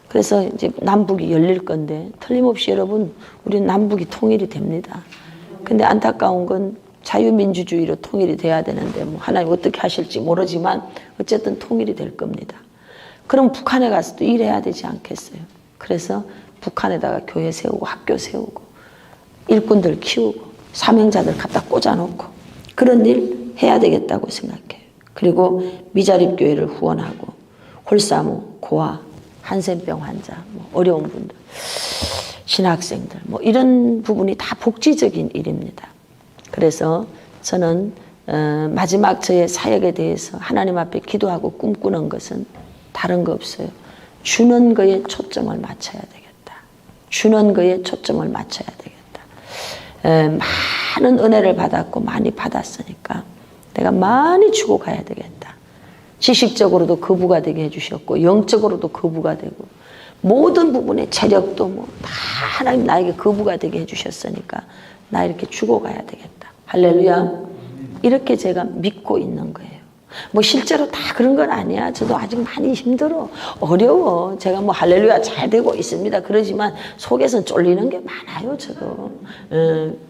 그래서 이제 남북이 열릴 건데 틀림없이 여러분 우리 남북이 통일이 됩니다. 근데 안타까운 건 자유민주주의로 통일이 돼야 되는데 뭐 하나님 어떻게 하실지 모르지만 어쨌든 통일이 될 겁니다. 그럼 북한에 가서 또 일해야 되지 않겠어요? 그래서 북한에다가 교회 세우고 학교 세우고 일꾼들 키우고 사명자들 갖다 꽂아놓고 그런 일 해야 되겠다고 생각해요. 그리고 미자립교회를 후원하고 홀사모, 고아, 한센병 환자, 뭐 어려운 분들, 신학생들 뭐 이런 부분이 다 복지적인 일입니다. 그래서 저는 마지막 저의 사역에 대해서 하나님 앞에 기도하고 꿈꾸는 것은 다른 거 없어요. 주는 거에 초점을 맞춰야 되겠다. 주는 거에 초점을 맞춰야 되겠다. 많은 은혜를 받았고 많이 받았으니까 내가 많이 주고 가야 되겠다. 지식적으로도 거부가 되게 해주셨고 영적으로도 거부가 되고 모든 부분에 체력도 뭐 다 하나님 나에게 거부가 되게 해주셨으니까 나 이렇게 주고 가야 되겠다. 할렐루야. 이렇게 제가 믿고 있는 거예요. 뭐 실제로 다 그런 건 아니야. 저도 아직 많이 힘들어. 어려워. 제가 뭐 할렐루야 잘 되고 있습니다. 그러지만 속에선 쫄리는 게 많아요. 저도.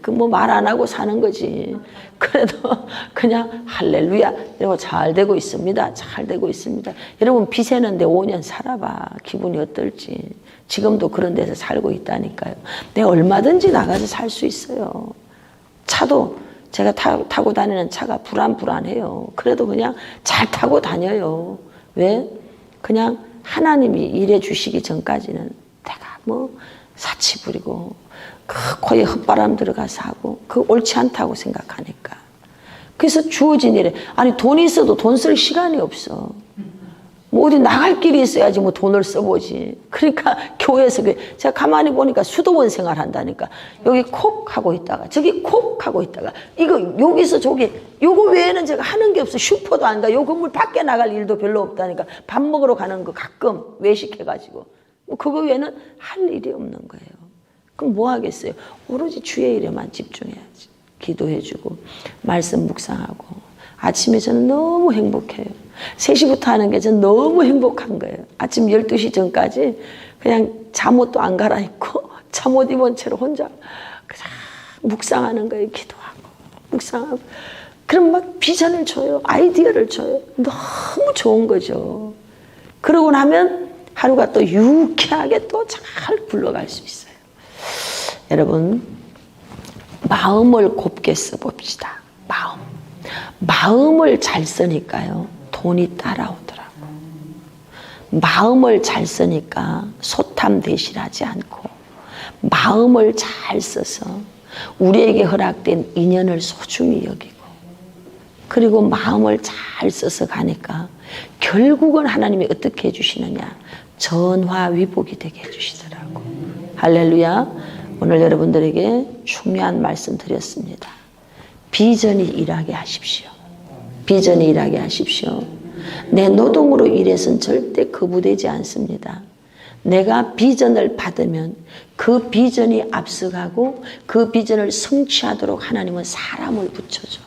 그 뭐 말 안 하고 사는 거지. 그래도 그냥 할렐루야 이러고 잘 되고 있습니다. 잘 되고 있습니다. 여러분 비 새는데 5년 살아봐. 기분이 어떨지. 지금도 그런 데서 살고 있다니까요. 내가 얼마든지 나가서 살 수 있어요. 차도 제가 타고 다니는 차가 불안해요. 그래도 그냥 잘 타고 다녀요. 왜? 그냥 하나님이 일해 주시기 전까지는 내가 뭐 사치 부리고 그 코에 헛바람 들어가서 하고 그 옳지 않다고 생각하니까. 그래서 주어진 일에 아니 돈이 있어도 돈 쓸 시간이 없어. 뭐 어디 나갈 길이 있어야지 뭐 돈을 써보지. 그러니까 교회에서 제가 가만히 보니까 수도원 생활한다니까 여기 콕 하고 있다가 저기 콕 하고 있다가 이거 여기서 저기 요거 외에는 제가 하는 게 없어. 슈퍼도 안 가. 요 건물 밖에 나갈 일도 별로 없다니까. 밥 먹으러 가는 거 가끔 외식해가지고 그거 외에는 할 일이 없는 거예요. 그럼 뭐 하겠어요? 오로지 주의 일에만 집중해야지. 기도해주고 말씀 묵상하고 아침에 저는 너무 행복해요. 3시부터 하는 게 저는 너무 행복한 거예요. 아침 12시 전까지 그냥 잠옷도 안 갈아입고 잠옷 입은 채로 혼자 그냥 묵상하는 거예요. 기도하고 묵상하고. 그럼 막 비전을 줘요. 아이디어를 줘요. 너무 좋은 거죠. 그러고 나면 하루가 또 유쾌하게 또 잘 굴러갈 수 있어요. 여러분 마음을 곱게 써봅시다. 마음을 잘 쓰니까요. 돈이 따라오더라고. 마음을 잘 쓰니까 소탐대실하지 않고 마음을 잘 써서 우리에게 허락된 인연을 소중히 여기고 그리고 마음을 잘 써서 가니까 결국은 하나님이 어떻게 해주시느냐. 전화위복이 되게 해주시더라고. 할렐루야. 오늘 여러분들에게 중요한 말씀 드렸습니다. 비전이 일하게 하십시오. 비전이 일하게 하십시오. 내 노동으로 일해서는 절대 거부되지 않습니다. 내가 비전을 받으면 그 비전이 앞서가고 그 비전을 성취하도록 하나님은 사람을 붙여줘.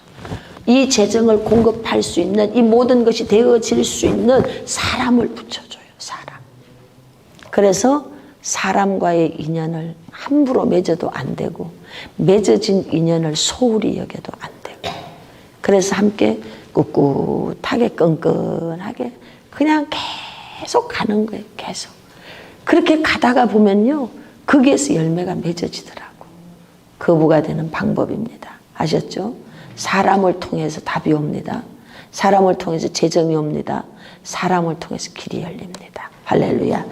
이 재정을 공급할 수 있는 이 모든 것이 되어질 수 있는 사람을 붙여줘요. 사람. 그래서 사람과의 인연을 함부로 맺어도 안 되고 맺어진 인연을 소홀히 여겨도 안 되고 그래서 함께 꿋꿋하게 끈끈하게 그냥 계속 가는 거예요. 계속. 그렇게 가다가 보면요. 거기에서 열매가 맺어지더라고. 거부가 되는 방법입니다. 아셨죠? 사람을 통해서 답이 옵니다. 사람을 통해서 재정이 옵니다. 사람을 통해서 길이 열립니다. 할렐루야.